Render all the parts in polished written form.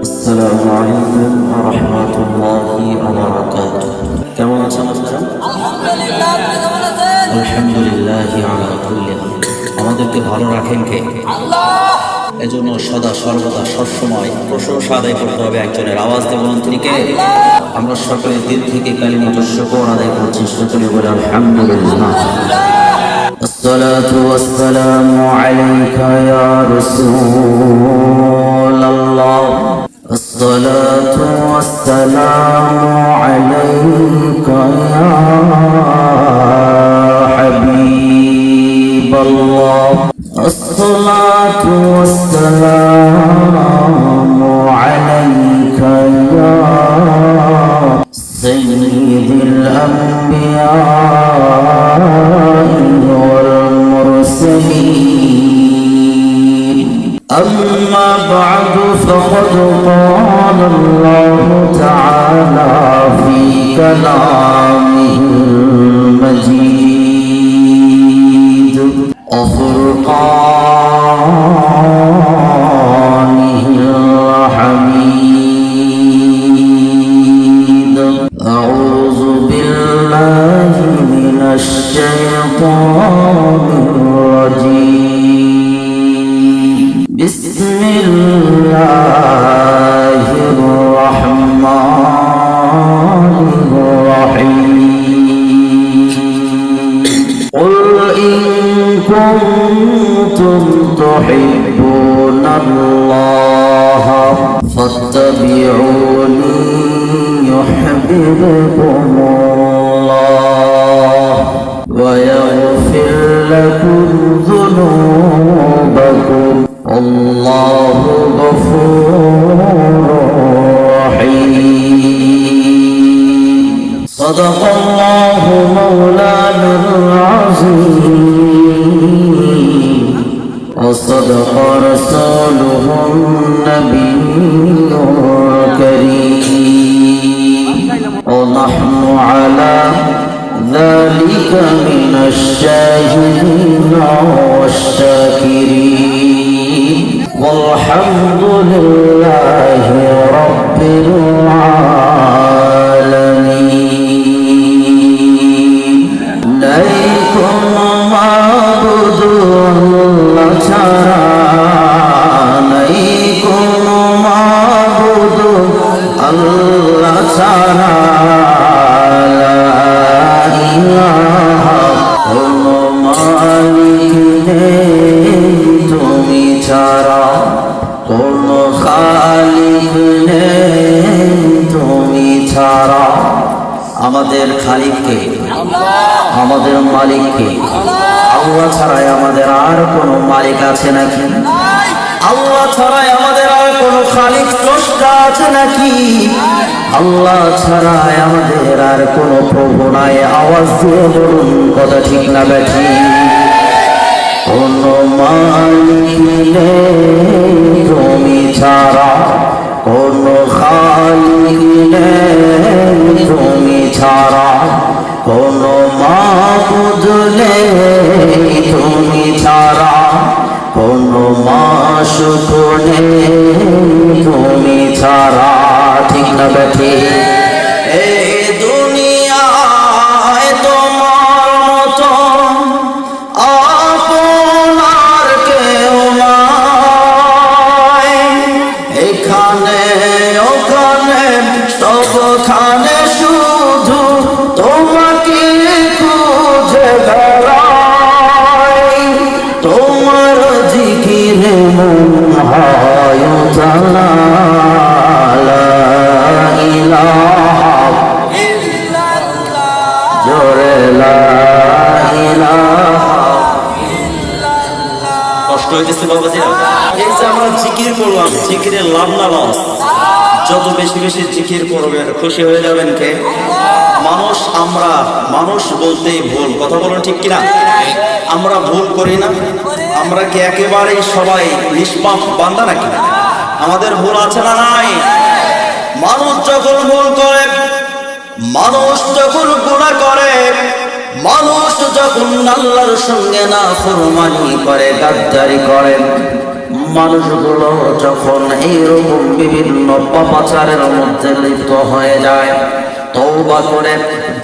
আসসালামু আলাইকুম ওয়া রাহমাতুল্লাহি ওয়া বারাকাতুহু। কেমন আছেন আপনারা? আলহামদুলিল্লাহ, আপনি কেমন আছেন? আলহামদুলিল্লাহি আলা কুল্লি হাল। আমাদেরকে ভালো রাখেন কে? আল্লাহ। এজন্য সদা সর্বদা সবসময় প্রশংসা আদায় করতে হবে একজনের। আওয়াজ দিয়ে বলুন তিনি কে? আমরা সকলে দিল থেকে কালিমাতুশ শুকর আদায় করছি, সকলে বলে আলহামদুলিল্লাহ। আসসালাতু ওয়াসসালামু আলাইকা ইয়া রাসূলুল্লাহ। الصلاة والسلام عليك يا حبيب الله. الصلاة والسلام عليك يا سيد الأنبياء والمرسلين. أما بعد فقد قال الله تعالى في كلامه المجيد وفرقانه الحميد. أعوذ بالله من الشيطان الرجيم. بسم الله الرحمن الرحيم. قل إن كنتم تحبون الله فاتبعوني يحببكم الله ويغفر لكم ذنوبكم الله غفور رحيم. صدق الله مولانا العظيم وصدق رسوله النبي الكريم ونحن على ذلك من الشاهدين والشاكرين والحمد لله رب العالمين. نيكم معبود الله ছাড়া, نيكم معبود الله ছাড়া, লা ইলাহা কোনো মালিক নেই তুমি ছাড়া, কোনো খালিক নেই তুমি ছাড়া। আমাদের খালিককে, আমাদের মালিককে, আল্লাহ ছাড়াই আমাদের আর কোনো মালিক আছে নাকি? আল্লাহ ছাড়াই আমাদের আর কোনো খালিক স্রষ্টা আছে নাকি? আল্লাহ ছাড়াই আমাদের আর কোনো প্রভু নাই। আওয়াজ দিয়ে বলুন কথা ঠিক না বেঠি? কোনো মালিক নেই তুমি ছাড়া, কোনো খালিক নেই তুমি ছাড়া, কোনো মাবুদ নেই তুমি ছাড়া, কোনো মাশুক নেই তুমি ছাড়া। ঠিক না বেঠি? এই দুনিয়ায় তোমার মতো আপনার কেউ নাই। এখানে ওখানে সবখানে শুধু তোমাকে খুঁজে বেড়াই। তোমার জিকিরে মন হয় জানা, লা ইলাহা ইল্লাল্লাহ, জোরে লা ইলাহা ইল্লাল্লাহ। কষ্ট হইতেছে বাবাজি? এই যে আমরা জিকির করলাম, জিকিরের লাভ না লস? যত বেশি বেশি জিকির করবেন খুশি হয়ে যাবেন কে? মানুষ। আমরা মানুষ বলতেই ভুল, কথা বলুন ঠিক কিনা? আমরা ভুল করি না? আমরা কি একেবারেই সবাই নিষ্পাপ বান্দা নাকি? আমাদের ভুল আছে না নাই? মানুষ যখন ভুল করে, মানুষ যখন গুনাহ করে, মানুষ যখন আল্লাহর সঙ্গে নাফরমানি করে, গাদ্দারি করে, মানুষগুলো যখন এইরকম বিভিন্ন পাপাচারের মধ্যে লিপ্ত হয়ে যায়, তওবা করে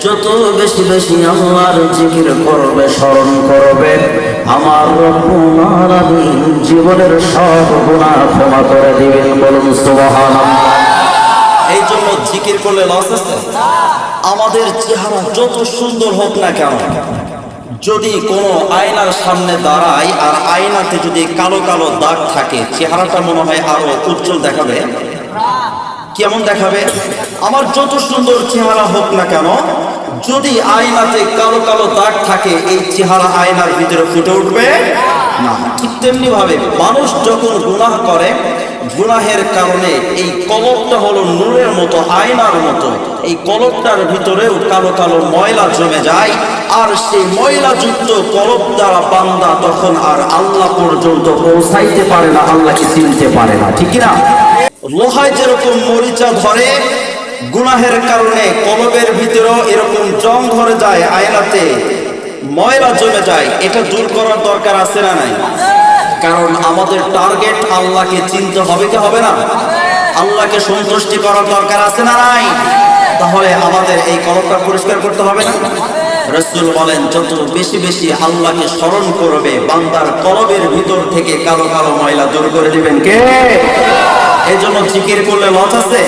যত বেশি বেশি আল্লাহর জিকির করবে, স্মরণ করবে, আমার রব্বুল আলামিন জীবনের সব গুনাহ ক্ষমা করে দিবেন। বলুন সুবহানাল্লাহ। এই জন্য জিকির করলে লস আছে। আমাদের চেহারা যত সুন্দর হোক না কেন, যদি কোনো আয়নার সামনে দাঁড়ায় আর আয়নাতে যদি কালো কালো দাগ থাকে, চেহারাটা মনে হয় আরো উজ্জ্বল দেখাবে। কেমন দেখাবে? আমার যত সুন্দর চেহারা হোক না কেন, যদি আয়নাতে কালো কালো দাগ থাকে, এই চেহারা আয়নার ভিতরে ফুটে উঠবে না। ঠিক তেমনি ভাবে মানুষ যখন গুনাহ করে, গুনাহের কারণে এই কলবটা হলো নূরের মতো, আয়নার মতো। এই কলবটার ভিতরেও কালো কালো ময়লা জমে যায়, আর সেই ময়লাযুক্ত কলব দ্বারা বান্দা তখন আর আল্লাহ পর্যন্ত পৌঁছাইতে পারে না, আল্লাহকে চিনতে পারে না। ঠিক না? লোহায় যেরকম মরিচা ধরে, গুনাহের কারণে কলবের ভিতরেও এরকম জং ধরে যায়, আয়নাতে ময়লা জমে যায়। এটা দূর করার দরকার আছে না নাই? কারণ আমাদের টার্গেট আল্লাহকে চিনতে হবে কি হবে না? আল্লাহকে সন্তুষ্টি করার দরকার আছে না নাই? তাহলে আমাদের এই কলবটা পরিষ্কার করতে হবে না? রাসূল বলেন, যত বেশি বেশি আল্লাহকে স্মরণ করবে, বান্দার কলবের ভিতর থেকে কালো কালো ময়লা দূর করে দিবেন কে? এই জন্য জিকির করলে লস আছে।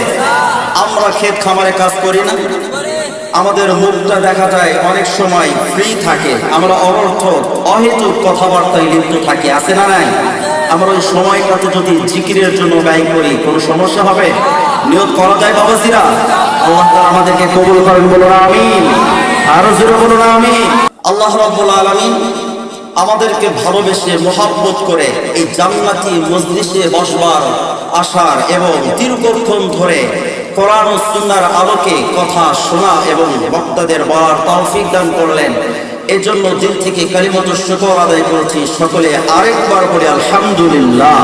আমরা ক্ষেত খামারে কাজ করি না, আমাদের মুখটা দেখা যায় অনেক সময় ফ্রি থাকে, আমরা অনর্থক অহেতুক কথাবার্তায় লিপ্ত থাকি, আছে না নাই? আমরা ওই সময়টাতে যদি জিকিরের জন্য ব্যয় করি, কোনো সমস্যা হবে? নিয়ত করা যায় বাবাজিরা? আল্লাহ তাআলা আমাদেরকে কবুল করেন, বলুন আমিন। আরো জোরে বলুন আমিন। আল্লাহ রাব্বুল আলামিন আমাদেরকে ভালোবেসে মোহাব্বত করে এই জান্নাতি মজলিসে বসবার, আসার এবং দীর্ঘক্ষণ ধরে কোরআন ও সুন্নাহর আলোকে কথা শোনা এবং বক্তাদের বলার তৌফিক দান করলেন। এজন্য দিল থেকে কালিমাতুশ শুকর আদায় করছি। সকলে আরেকবার বলি আলহামদুলিল্লাহ।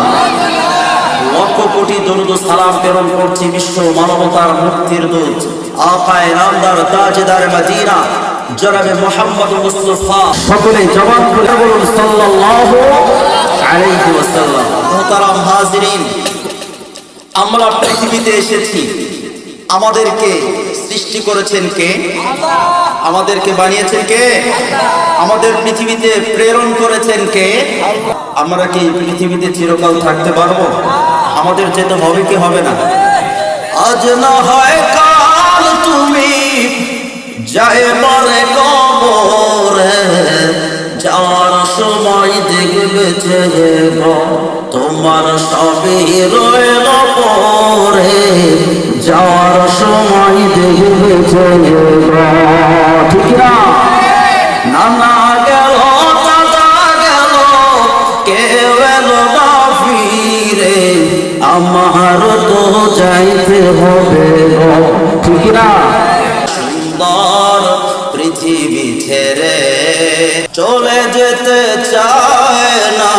লক্ষ কোটি দরুদ ও সালাম প্রেরণ করছি বিশ্ব মানবতার মুক্তির দূত, আকায়ে নামদার তাজদার মদিনা জনাবে মুহাম্মদ মুস্তাফা। সকলে জবান খুলে বলুন সাল্লাল্লাহু আলাইহি ওয়াসাল্লাম। মুহতারাম হাজিরিন, আমরা পৃথিবীতে এসেছি, আমাদেরকে সৃষ্টি করেছেন কে? আমাদেরকে বানিয়েছেন কে? আমাদের পৃথিবীতে প্রেরণ করেছেন কে? আমরা কি পৃথিবীতে চিরকাল থাকতে পারবো? আমাদের যেতে হবে কি হবে না? আজ না হয় কাল তুমি যাইবারে কবরে, যাওয়ার সময় দেখবে ছেড়ে তোমার সবই রইল পরে, যাওয়ার সময় দেখবে ছেড়ে। ঠিক না? নানা গেল, দাদা গেল, কেউ এলো না ফিরে, আমার তো যাইতে হবে। ঠিক না? সুন্দর পৃথিবী ছেড়ে চলে যেতে চায় না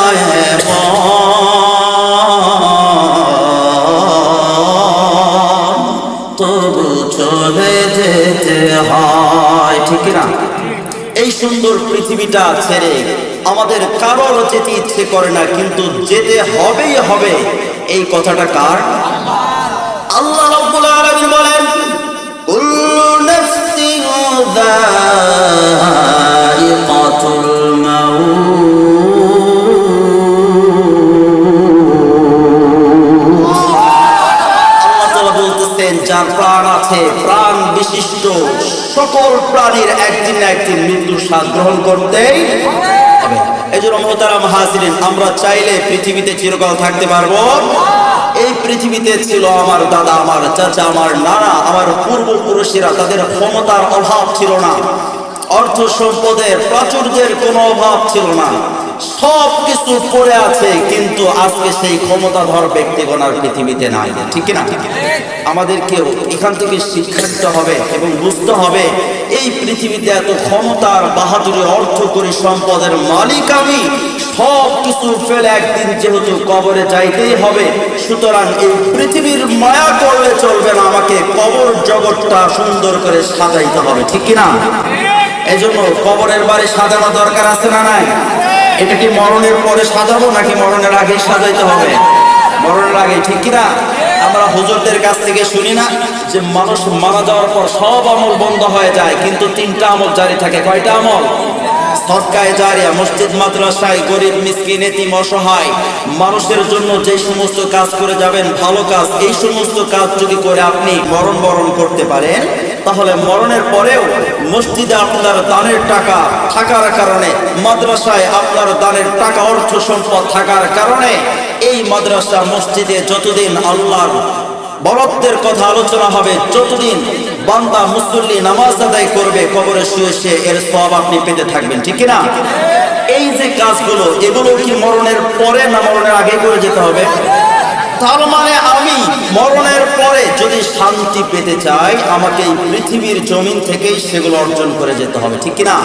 তবু চলে যেতে হয়। ঠিক না? এই সুন্দর পৃথিবীটা ছেড়ে আমাদের কারোর যেতে ইচ্ছে করে না, কিন্তু যেতে হবেই হবে। এই কথাটা কার? আল্লাহ রাব্বুল আলামিন বলেন, কুল্লু নাফসিন যায়িকাতুল মাউত। আল্লাহ তাআলা বলতেছেন, যার প্রাণ আছে, প্রাণ বিশিষ্ট সকল প্রাণীর একদিন না একদিন মৃত্যুর স্বাদ গ্রহণ করতেই হবে। এই জন্য মুহতারাম হাজিরিন, আমরা চাইলে পৃথিবীতে চিরকাল থাকতে পারবো? এই পৃথিবীতে ছিল আমার দাদা, আমার চাচা, আমার নানা, আমার পূর্বপুরুষেরা, তাদের ক্ষমতার অভাব ছিল না, অর্থ সম্পদের প্রাচুর্যের কোনো অভাব ছিল না, সব কিছু পড়ে আছে, কিন্তু আজকে সেই ক্ষমতাধর ব্যক্তিগণ আর পৃথিবীতে নাই। ঠিক না? আমাদেরকেও এখান থেকে শিক্ষা নিতে হবে এবং বুঝতে হবে, এই পৃথিবীতে এত ক্ষমতার বাহাদুরি, অর্থ করি, সম্পদের মালিক আমি, সব কিছু ফেলে একদিন যেহেতু কবরে যাইতেই হবে, সুতরাং এই পৃথিবীর মায়া করলে চলবে না, আমাকে কবর জগৎটা সুন্দর করে সাজাইতে হবে। ঠিক না? এই জন্য কবরের বাড়ি সাজানো দরকার আছে না নাই? এটা কি মরণের পরে সাজাবো নাকি মরণের আগে সাজাইতে হবে? মরণের আগে, ঠিক কিনা? আমরা হুজুরদের কাছ থেকে শুনি না যে মানুষ মারা যাওয়ার পর সব আমল বন্ধ হয়ে যায়, কিন্তু 3টা আমল জারি থাকে। কয়টা আমল? সদকায়ে জারিয়া, মসজিদ মাদ্রাসায় গরিব মিসকিন এতিম অসহায় মানুষের জন্য যে সমস্ত কাজ করে যাবেন, ভালো কাজ, এই সমস্ত কাজ যদি করে আপনি মরণ বরণ করতে পারেন, তাহলে মরণের পরেও মসজিদে আপনার দানের টাকা থাকার কারণে, মাদ্রাসায় আপনার দানের টাকা অর্থ সম্পদ থাকার কারণে এই মাদ্রাসা মসজিদে যতদিন আল্লাহর বরত্বের কথা আলোচনা হবে, যতদিন বান্দা মুসল্লি নামাজ আদায় করবে, কবরে শুয়ে শুয়ে এর সওয়াব আপনি পেতে থাকবেন, ঠিক কিনা? এই যে কাজগুলো, এগুলো কি মরণের পরে না মরণের আগে করে যেতে হবে? তার মানে আমি মরণের পরে যদি শান্তি পেতে চাই, আমাকে এই পৃথিবীর জমিন থেকেই সেগুলো অর্জন করে যেতে হবে, ঠিক কিনা?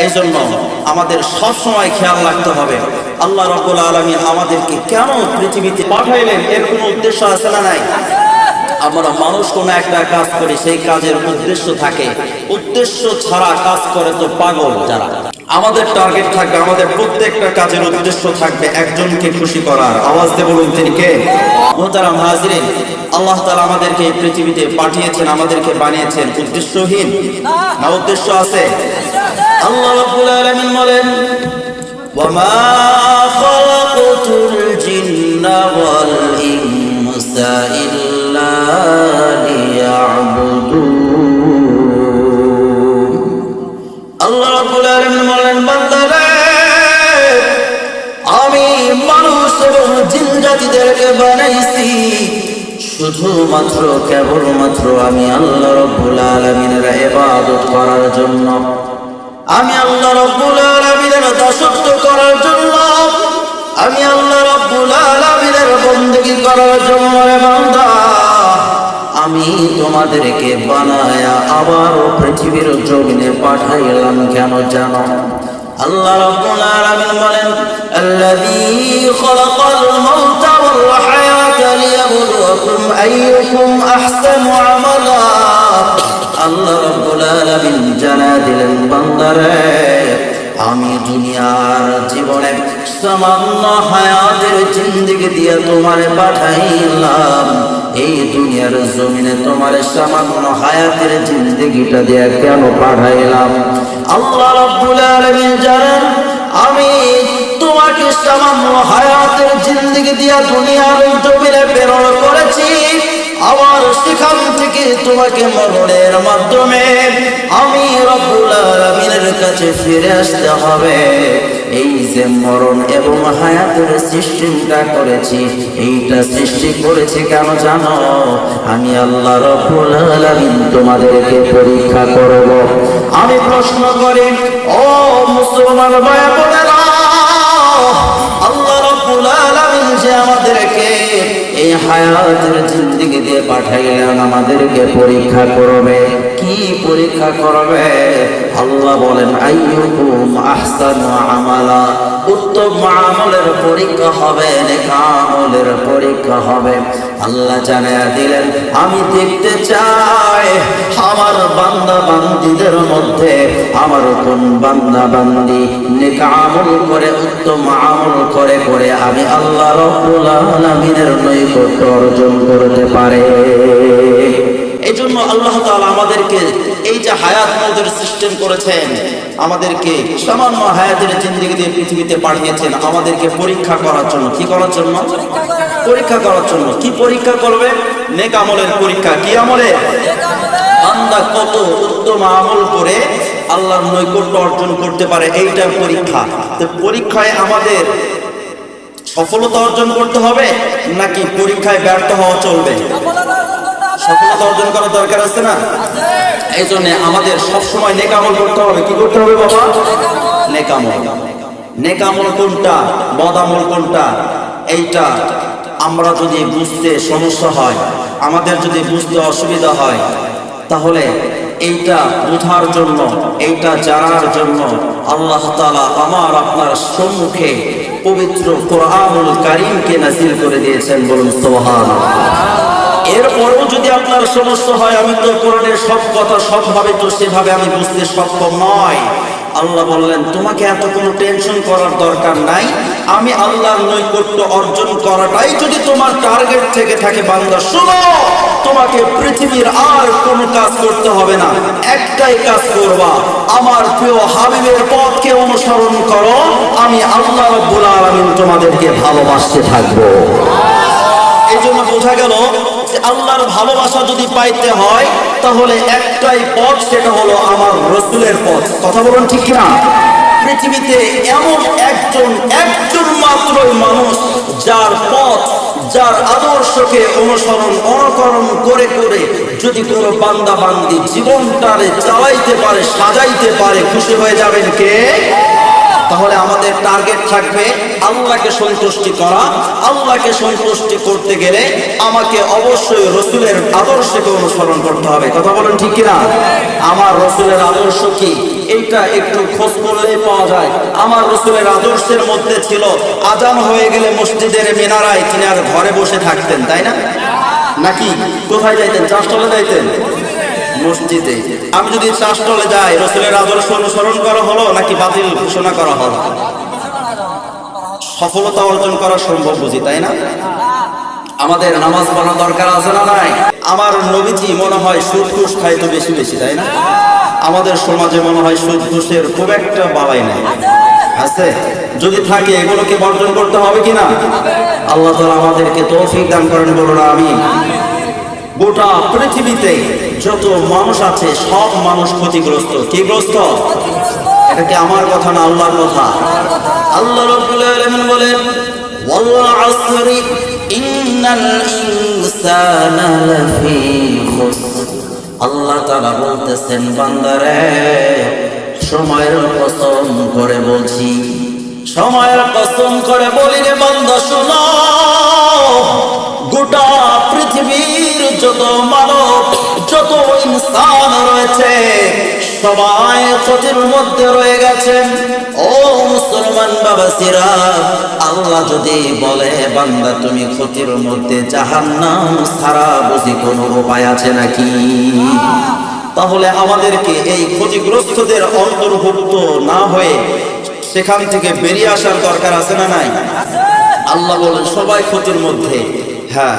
এই জন্য আমাদের সব সময় খেয়াল রাখতে হবে, আল্লাহ রাব্বুল আলামিন আমাদেরকে কেন পৃথিবীতে পাঠাইলেন, এর কোনো উদ্দেশ্য আছে না নাই? আমরা মানুষ কোনো একটা কাজ করি, সেই কাজের উদ্দেশ্য থাকে। উদ্দেশ্য ছাড়া কাজ করে তো পাগল যারা। আমাদের টার্গেট থাকবে, আমাদের প্রত্যেকটা কাজের উদ্দেশ্য থাকবে একজনকে খুশি করার। আওয়াজ দিয়ে বলুন, তিনি কে? মুহতারাম হাজিরিন, আল্লাহ তাআলা আমাদেরকে এই পৃথিবীতে পাঠিয়েছেন, আমাদেরকে বানিয়েছেন উদ্দেশ্যহীন না উদ্দেশ্য আছে? আল্লাহ রাব্বুল আলামিন বলেন, ওয়ামা খালাকতুল জিন্না ওয়াল ইনসা ইল্লা লিয়াবুদুন। আল্লাহ রাব্বুল আলামিন বলেন, বান্দারে, আমি মানুষ এবং জিন জাতিদেরকে বানাইছি শুধুমাত্র কেবলমাত্র আমি আল্লাহ রাব্বুল আলামিনের ইবাদত করার জন্য, আমি আল্লাহ রাব্বুল আলামিনের দাসত্ব করার জন্য, আমি আল্লাহ রাব্বুল আলামিনের বندگی করার জন্য। রে বান্দা, আমি তোমাদেরকে বানায়া আবার পৃথিবীর জমিনে পাঠাইলাম কেন জানো? আল্লাহ রাব্বুল আলামিন বলেন, আল্লাযী খালাকাল মাউতা ওয়াল হায়াতা লিয়াবলুয়াকুম আইয়ুকুম আহসানু আমালা। আল্লাহ রাব্বুল আলামিন জানা দিলেন, বান্দারে, আমি দুনিয়ার জীবনে সামান্য হায়াতের জিন্দেগি দিয়ে তোমারে পাঠাইলাম। এই দুনিয়ার জমিনে তোমার সামান্য হায়াতের জিন্দেগিটা দিয়ে কেন পাঠাইলাম? আল্লাহ রাব্বুল আলামিন জানেন, আমি তোমাকে সামান্য হায়াতের জিন্দেগি দিয়ে দুনিয়ার জমিনে প্রেরণ করেছি, আবার সেখান থেকে তোমাকে মরণের মাধ্যমে আমি রব্বুল আলামিনের কাছে ফিরে আসতে হবে। এই যে মরণ এবং হায়াতের সিস্টেমটা করেছি, এইটা সৃষ্টি করেছি কেন জানো? আমি আল্লাহ রব্বুল আলামিন তোমাদেরকে পরীক্ষা করব। আমি প্রশ্ন করি, ও মুসলমান ভাই বোনেরা, আল্লাহ রব্বুল আলামিন যে আমাদেরকে এই হায়াতের জিন্দেগি দিয়ে পাঠাইলেন, আমাদেরকে পরীক্ষা করবে। কি পরীক্ষা করবে? আল্লাহ বলেন, আইয়ুকুম আহসানু আমালা। উত্তম আমলের পরীক্ষা হবে, নেক আমলের পরীক্ষা হবে। আল্লাহ জানিয়ে দিলেন, আমি দেখতে চাই আমার বান্দা বান্দীদের মধ্যে আমার কোন বান্দা বান্দী নেক আমল করে, উত্তম আমল করে করে আমি আল্লাহ রাব্বুল আলামিনের নৈকট্য অর্জন করতে পারে। এই জন্য আল্লাহ তাআলা আমাদেরকে এই যে হায়াত মৌতের সিস্টেম করেছেন, আমাদেরকে সামান্য হায়াতের জিন্দেগি দিয়ে পৃথিবীতে পাঠিয়েছেন আমাদেরকে পরীক্ষা করার জন্য। কি করার জন্য? পরীক্ষা করার জন্য। কি পরীক্ষা করবে? নেক আমলের পরীক্ষা। কি আমলে? বান্দা কত উত্তম আমল করে আল্লাহর নৈকট্য অর্জন করতে পারে, এইটার পরীক্ষা। তো পরীক্ষায় আমাদের সফলতা অর্জন করতে হবে নাকি পরীক্ষায় ব্যর্থ হওয়া চলবে? সফলতা অর্জন করার দরকার আছে না? এই জন্য আমাদের সবসময় নেক আমল করতে হবে। কি করতে হবে বাবা? নেক আমল। নেক আমল কোনটা, বদ আমল কোনটা, এইটা আমরা যদি বুঝতে সমস্যা হয়, আমাদের যদি বুঝতে অসুবিধা হয়, তাহলে এইটা বোঝার জন্য, এইটা জানার জন্য আল্লাহ তাআলা আমার আপনার সম্মুখে পবিত্র কোরআনুল কারীমকে নাযিল করে দিয়েছেন। বলুন সুবহানাল্লাহ। এরপরও যদি আপনার সমস্যা হয়, আমি তো কোরআনের সব কথা সবভাবে তো সেভাবে আমি বুঝতে সক্ষম নয়, আল্লাহ বললেন তোমাকে এত কোনো টেনশন করার দরকার নাই, আমি আল্লাহর নৈকট্য অর্জন করাটাই যদি তোমার টার্গেট থেকে থাকে বান্দা, শোনো তোমাকে পৃথিবীর আর কোনো কাজ করতে হবে না, একটাই কাজ করবা, আমার প্রিয় হাবিবের পথকে অনুসরণ করো, আমি আল্লাহ রাব্বুল আলামিন তোমাদেরকে ভালোবাসতে থাকবো। এই জন্য বোঝা গেল যে আল্লাহর ভালোবাসা যদি পাইতে হয় তাহলে একটাই পথ, সেটা হলো আমার রাসূলের পথ। কথা বলুন ঠিক কিনা? পৃথিবীতে এমন একজন মাত্রই মানুষ যার পথ, যার আদর্শকে অনুকরণ করে যদি কোনো বান্দা বান্দি জীবনটারে চালাইতে পারে, সাজাইতে পারে, খুশি হয়ে যাবেন কে? তাহলে আমাদের টার্গেট থাকবে আল্লাহকে সন্তুষ্টি করা। আল্লাহকে সন্তুষ্টি করতে গেলে আমাকে অবশ্যই রাসূলের আদর্শকে অনুসরণ করতে হবে। কথা বলেন ঠিক কিনা? আমার রাসূলের আদর্শ কি, এইটা একটু খোঁজ করলেই পাওয়া যায়। আমার রাসূলের আদর্শের মধ্যে ছিল আজান হয়ে গেলে মসজিদের মিনারায় তিনি আর ঘরে বসে থাকতেন, তাই না? নাকি কোথায় যাইতেন? চাষতলে যাইতেন? মসজিদে। আমি যদি চাষতলে যাই, রাসূলের আদর্শ অনুসরণ করা হলো নাকি বাতিল ঘোষণা করা হলো? সফলতা অর্জন করা সম্ভব বুঝি, তাই না? আমাদের নামাজ পড়া দরকার আছে না নাই? আমার নবীজি মনে হয় সুদ ঘুষ খাইতো বেশি বেশি, তাই না? আমাদের সমাজে মনে হয় সুদ ঘুষের খুব একটা বালাই নাই, আছে? যদি থাকে এগুলোকে বর্জন করতে হবে কিনা? আল্লাহ তাআলা আমাদেরকে তৌফিক দান করেন, বলুন আমিন। গোটা পৃথিবীতে যত মানুষ আছে সব মানুষ ক্ষতিগ্রস্ত। কি গ্রস্ত? এটা কি আমার কথা না আল্লাহর কথা? আল্লাহ রাব্বুল আলামিন বলেন, ওয়াল আসরি ইন্নাল ইনসানা লাফি খুসর। আল্লাহ তাআলা বলতেছেন, বান্দারে সময়ের কসম করে বলছি, সময়ের কসম করে বলি রে বান্দা, শোনো গোটা পৃথিবীর যত মানব, যত ইনসান রয়েছে সবাই ক্ষতির মধ্যে রয়ে গেছেন। ও মুসলমান বাবাসিরা, আল্লাহ যদি বলে বান্দা তুমি ক্ষতির মধ্যে, জাহান্নাম ছাড়া বুঝি কোনো উপায় আছে নাকি? তাহলে আমাদেরকে এই ক্ষতিগ্রস্তদের অন্তর্ভুক্ত না হয়ে সেখান থেকে বেরিয়ে আসার দরকার আছে না নাই? আল্লাহ বলেন সবাই ক্ষতির মধ্যে। হ্যাঁ,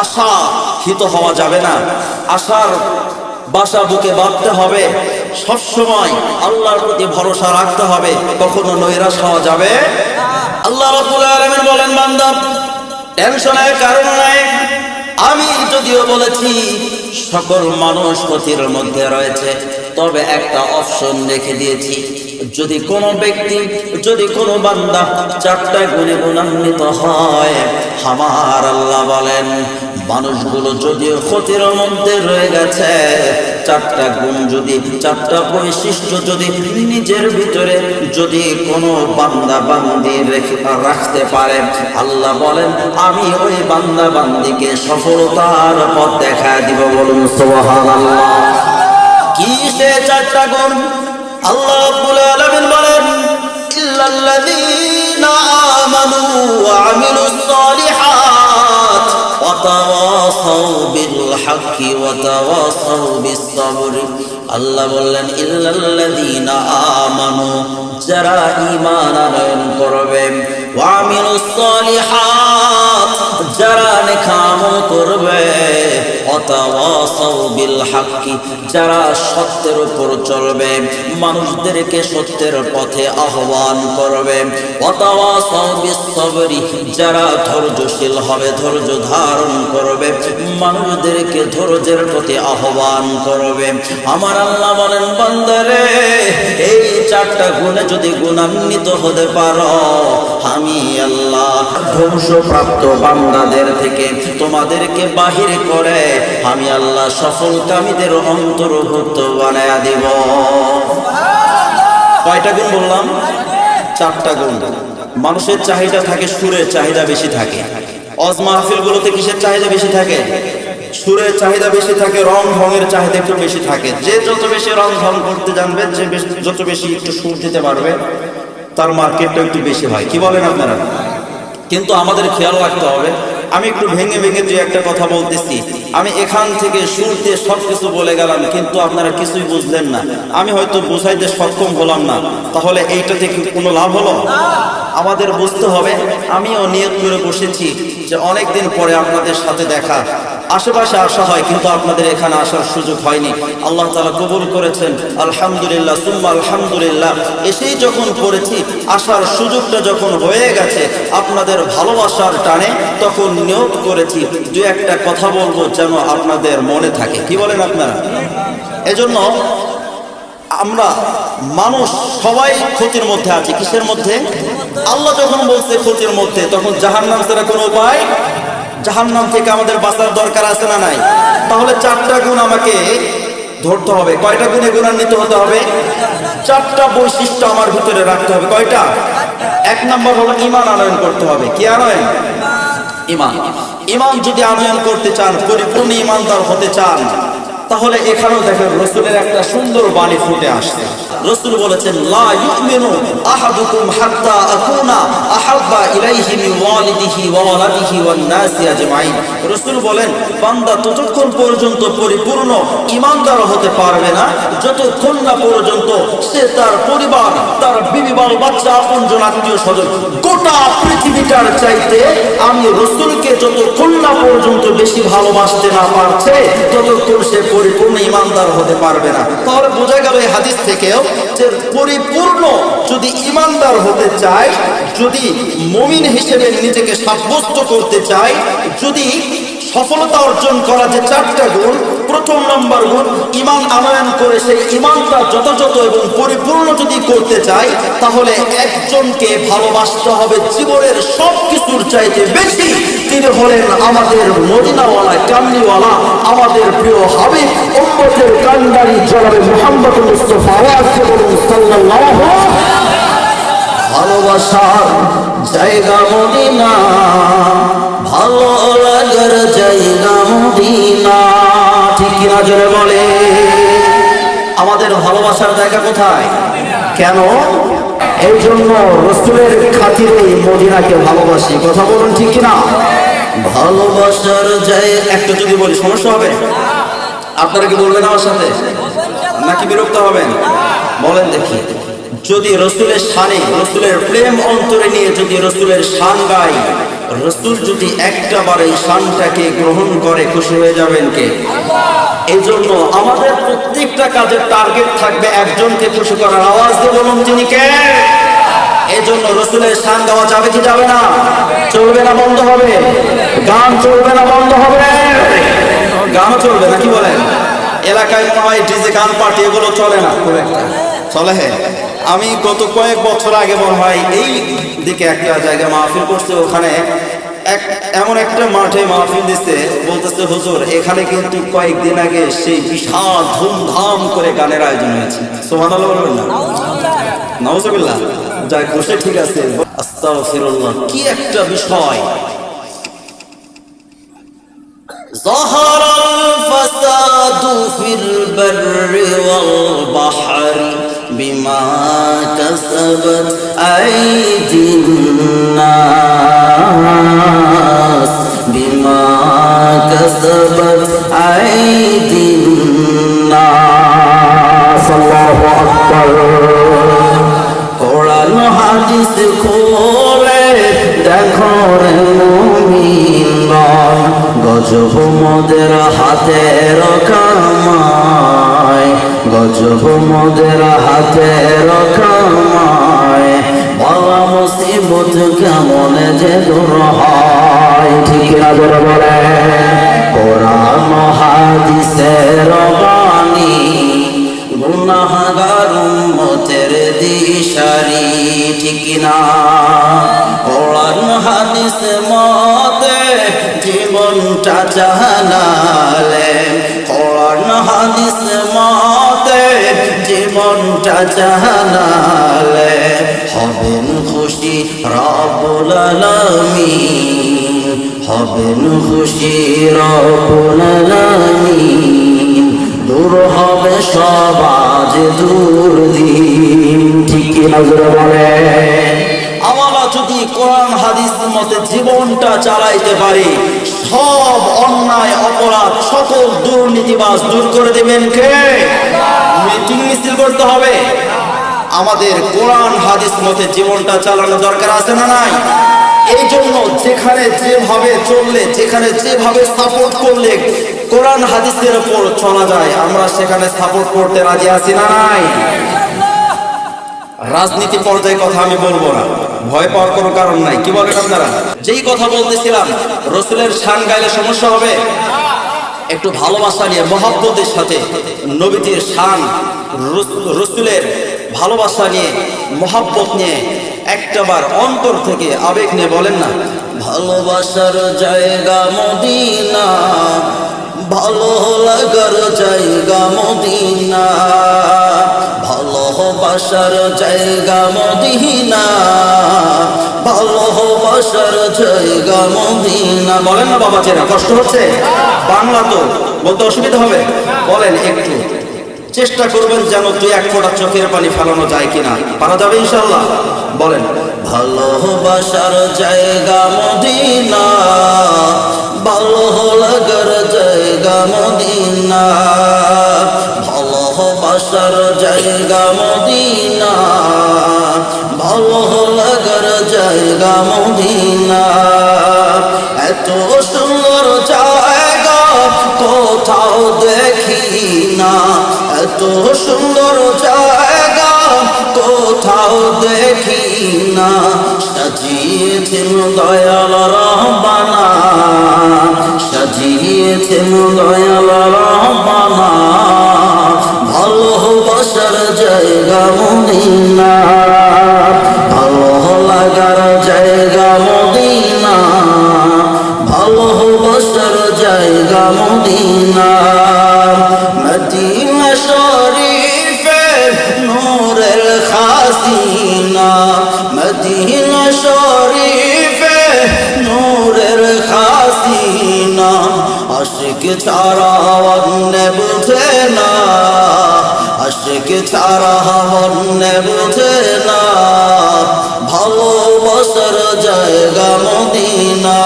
আশাহীত হওয়া যাবে না, আশার বাসা বুকে বাঁধতে হবে, সবসময় আল্লাহর প্রতি ভরসা রাখতে হবে, কখনো নৈরাশ হওয়া যাবে। আল্লাহ রাব্বুল আলামিন বলেন, বান্দা টেনশনের কারণ নাই, আমি যদিও বলেছি সকল মানুষ ক্ষতির মধ্যে রয়েছে, তবে একটা অপশন রেখে দিয়েছি, যদি কোনো ব্যক্তি, যদি কোনো বান্দা চারটা গুণে গুণান্বিত হয়, আমার আল্লাহ বলেন মানুষগুলো যদিও ক্ষতির মধ্যে রয়ে গেছে, চারটা গুণ যদি, চারটা বৈশিষ্ট্য যদি নিজের ভিতরে যদি কোনো বান্দা বান্দি রাখতে পারে, আল্লাহ বলেন আমি ওই বান্দা বান্দিকে সফলতার পথ দেখায় দিব। বলুন সুবহানাল্লাহ। কি সে চারটা গুণ? আল্লাহ রাব্বুল আলামিন বলেন, ইল্লাল্লাযীনা আমানু ওয়া আমিলুস সালিহাত ওয়া তাওয়াসাউ বিল হাক্কি ওয়া তাওয়াসাউ বিস সাবর। আল্লাহ বললেন ইল্লাল্লাযীনা আমানু, যারা ঈমান আনয়ন করবে, ওয়া আমিলুস সালিহাত, যারা নেক আমল করবে, ওয়া তাওয়াসাউ বিল হাক্কি, যারা সত্যের উপর চলবে, মানুষদেরকে সত্যের পথে আহ্বান করবে, ওয়া তাওয়াসাউ বিস সাবরি, যারা ধৈর্যশীল হবে, ধৈর্য ধারণ করবে, মানুষদেরকে ধৈর্যের প্রতি আহ্বান করবে। আমার আল্লাহ বলেন, বান্দারে এই চারটা গুণে যদি গুণান্বিত হতে পারো, আমি আল্লাহ ধ্বংসপ্রাপ্ত বান্দাদের থেকে তোমাদেরকে বাহির করে আমি আল্লাহ সফলকামীদের অন্তর্ভুক্ত বানায়া দিব। কয়টা গুণ বললাম? চারটা গুণ। মানুষের চাহিদা থাকে, সুরের চাহিদা বেশি থাকে। ওয়াজ মাহফিলগুলোতে কিসের চাহিদা বেশি থাকে? সুরের চাহিদা বেশি থাকে, রং ঢঙের চাহিদা একটু বেশি থাকে। যে যত বেশি রং ঢং করতে জানবে, যে যত বেশি একটু সুর দিতে পারবে, তার মার্কেটটা একটু বেশি হয়। কি বলেন আপনারা? কিন্তু আমাদের খেয়াল রাখতে হবে আমি একটু ভেঙে ভেঙে যে একটা কথা বলতেছি, আমি এখান থেকে শুরু দিয়ে সবকিছু বলে গেলাম, কিন্তু আপনারা কিছুই বুঝলেন না, আমি হয়তো বোঝাইতে সক্ষম হলাম না, তাহলে এইটা থেকে কোনো লাভ হলো? আমাদের বুঝতে হবে, আমিও নিয়ত করে বসেছি যে অনেকদিন পরে আপনাদের সাথে দেখা, আশেপাশে আসা হয় কিন্তু আপনাদের এখানে আসার সুযোগ হয়নি। আল্লাহ তাআলা কবুল করেছেন, আলহামদুলিল্লাহ সুম্মা আলহামদুলিল্লাহ। এসেই যখন পড়েছি, আসার সুযোগটা যখন হয়ে গেছে আপনাদের ভালোবাসার টানে, তখন নিয়ত করেছি দু একটা কথা বলবো যেন আপনাদের মনে থাকে। কি বলেন আপনারা? এজন্য আমরা মানুষ সবাই ক্ষতির মধ্যে আছে। কিসের মধ্যে? আল্লাহ যখন বলছে ক্ষতির মধ্যে, তখন জাহান্নাম ছাড়া কোনো উপায়, জাহান্নাম থেকে আমাদের বাঁচার দরকার আছে না নাই? তাহলে চারটা গুণ আমাকে ধরতে হবে। কয়টা গুণে গুণান্বিত হতে হবে? চারটা বৈশিষ্ট্য আমার ভিতরে রাখতে হবে। কয়টা? এক নম্বর হলো ঈমান আনয়ন করতে হবে। কি আনয়ন? ঈমান। ঈমান যদি আনয়ন করতে চান, পরিপূর্ণ ঈমানদার হতে চান, তাহলে এখানেও দেখেন রাসূলের একটা সুন্দর বাণী ফুটে আসছে। রাসূল বলেছেন, লা ইউমিনু আহাদুকুম হাত্তা আকুনা আহাব্বা ইলাইহি মিন ওয়ালিদিহি ওয়া ওয়ালাদিহি ওয়ান নাসি আজমাইন। রাসূল বলেন, বান্দা ততক্ষণ পর্যন্ত পরিপূর্ণ ঈমানদার হতে পারবে না যতক্ষণ না পর্যন্ত সে তার পরিবার, তার বিবি, বাল বাচ্চা, আপনজন, আত্মীয় স্বজন, গোটা পৃথিবীটার চাইতে আমি রাসূলকে যতক্ষণ না পর্যন্ত বেশি ভালোবাসতে না পারছে, ততক্ষণ সে পরিপূর্ণ ঈমানদার হতে পারবে না। তাহলে বোঝা গেল এই হাদিস থেকেও যে পরিপূর্ণ যদি ঈমানদার হতে চাই, যদি মুমিন হিসেবে নিজেকে সাব্যস্ত করতে চাই, যদি সফলতা অর্জন করা যে চারটা গুণ, প্রথম নম্বর গুণ ঈমান আনয়ন করে সেই ঈমানটা যথাযথ এবং পরিপূর্ণ যদি করতে চাই, তাহলে একজনকে ভালোবাসতে হবে জীবনের সব কিছুর চাইতে বেশি। তিনি হলেন আমাদের মদিনাওয়ালা, কামলিওয়ালা, আমাদের প্রিয় হাবিব, উম্মতের কান্ডারি জনাবে মুহাম্মদ মুস্তাফা সাল্লাল্লাহু। ভালোবাসার জায়গা মদিনা, ভালো লাগার জায়গা মদিনা, ঠিক কিনা জোরে বলে? আমাদের ভালোবাসার জায়গা কোথায়? কেন? এই জন্য রাসূলের খাতিরে মদিনাকে ভালোবাসি। কথা বলুন ঠিক কিনা? ভালোবাসার জায়গা একটা যদি বলি সমস্যা হবে? আপনারা কি বলবেন আমার সাথে, নাকি বিরক্ত হবেন? বলেন দেখি। যদি রাসূলের শানে, রাসূলের প্রেম অন্তরে নিয়ে যদি রাসূলের শান গাই, রাসূল যদি একটা বার এই শানটাকে গ্রহণ করে, খুশি হয়ে যাবেন কে? এই জন্য আমাদের প্রত্যেকটা কাজের টার্গেট থাকবে একজনকে খুশি করার। আওয়াজ দিয়ে বলুন তিনি কে? এই জন্য রাসূলের শান গাওয়া যাবে কি যাবে না? চলবে না বন্ধ হবে? গান চলবে না বন্ধ হবে? গানও চলবে না, কি বলেন? এলাকায় মনে হয় ডিজে গান পার্টি এগুলো চলে না খুব একটা। চলে? হ্যাঁ, আমি গত কয়েক বছর আগে মনে হয় এই দিকে একটা জায়গায় মাহফিল করছে, ওখানে এমন একটা মাঠে মাহফিল দিচ্ছে, বলতেছে হুজুর এখানে কিন্তু কয়েকদিন আগে সেই বিশাল ধুমধাম করে গানের আয়োজন হয়েছে। সুবহানাল্লাহ বলবেন না? নাউজুবিল্লাহ। যাই খুশি, ঠিক আছে, আস্তাগফিরুল্লাহ। কি একটা বিষয়! ظهر الفساد في البر والبحر بما كسبت أيدي الناس بما كسبت أيدي الناس الله أكبر কোরআন হাদিস খোলে দেখো রে মুমিনগণ, গজব মোদের হাতের কামাই, গজব মোদের হাতের কামাই, বালা মুসিবত কেমন যে দূর হয়, ঠিক না জোরে বলে? কোরআন হাদিসের বাণী গুনাহগার উম্মতের দিশারি, ঠিক না? কোরআন হাদিস মতে জীবনটা জানালে, কোরআন হাদিস মতে জীবনটা জানালে, হবেন খুশি রব্বুল আলামিন, হবেন খুশি রব্বুল আলামিন, দূর হবে সব আজ দুর্দিন, ঠিক না জোরে বলে? আমলা যদি কোরআন হাদিস মতে জীবনটা চালাইতে পারি, সব অন্যায় অপরাধ সকল দুর্নীতিবাজ দূর করে দেবেন কে? মিটিং মিছিল করতে হবে? আমাদের কোরআন হাদিস মতে জীবনটা চালানো দরকার আছে না নাই? এই জন্য যেখানে যেভাবে চললে, যেখানে যেভাবে সাপোর্ট করলে কোরআন হাদিসের উপর চলা যায়, আমরা সেখানে সাপোর্ট করতে রাজি আছি না নাই? রাজনীতি পর্যায়ে কথা আমি বলবো না, ভয় পাওয়ার কোনো কারণ নাই। কি বলেন আপনারা? যেই কথা বলতেছিলাম, রসুলের শান গাইলে সমস্যা হবে? একটু ভালোবাসা নিয়ে, মহব্বতের সাথে নবীজির শান, রসুলের ভালোবাসা নিয়ে, মহব্বত নিয়ে একটাবার অন্তর থেকে আবেগ নিয়ে বলেন না, ভালোবাসার জায়গা মদিনা, ভালো লাগার জায়গা মদিনা, ভালোবাসার জায়গা মদিনা, ভালোবাসার জায়গা মদিনা। বলেন না বাবা, চেনা কষ্ট হচ্ছে? বাংলা তো বলতে অসুবিধা হবে, বলেন একটু চেষ্টা করবেন যেন তুই এক ফোঁটা চোখের পানি ফেলানো যায় কিনা। পারা যাবে ইনশাল্লাহ? বলেন, ভালোবাসার জায়গা মদিনা, ভালো লাগার জায়গা মদিনা, ভালোবাসার জায়গা মদিনা, ভালো লাগার জায়গা মদিনা। এত সুন্দর জায়গা কোথাও দেখি না, এত সুন্দর জায়গা কোথাও দেখি না, সাজিয়েছেন দয়াল রহমানা, সাজিয়েছেন দয়াল রহমানা, ভালোবাসার জায়গা মদিনা, ভালো লাগার জায়গা মদিনা, ভালোবাসার জায়গা মদিনা। মদিনা শরীফে নূরের খাসিনা, মদিনা শরীফে নূরের খাসিনা, আশিক ছাড়া অন্য বুঝে না, আশিক ছাড়া অন্য বুঝে না, ভালোবাসার জায়গা মদিনা,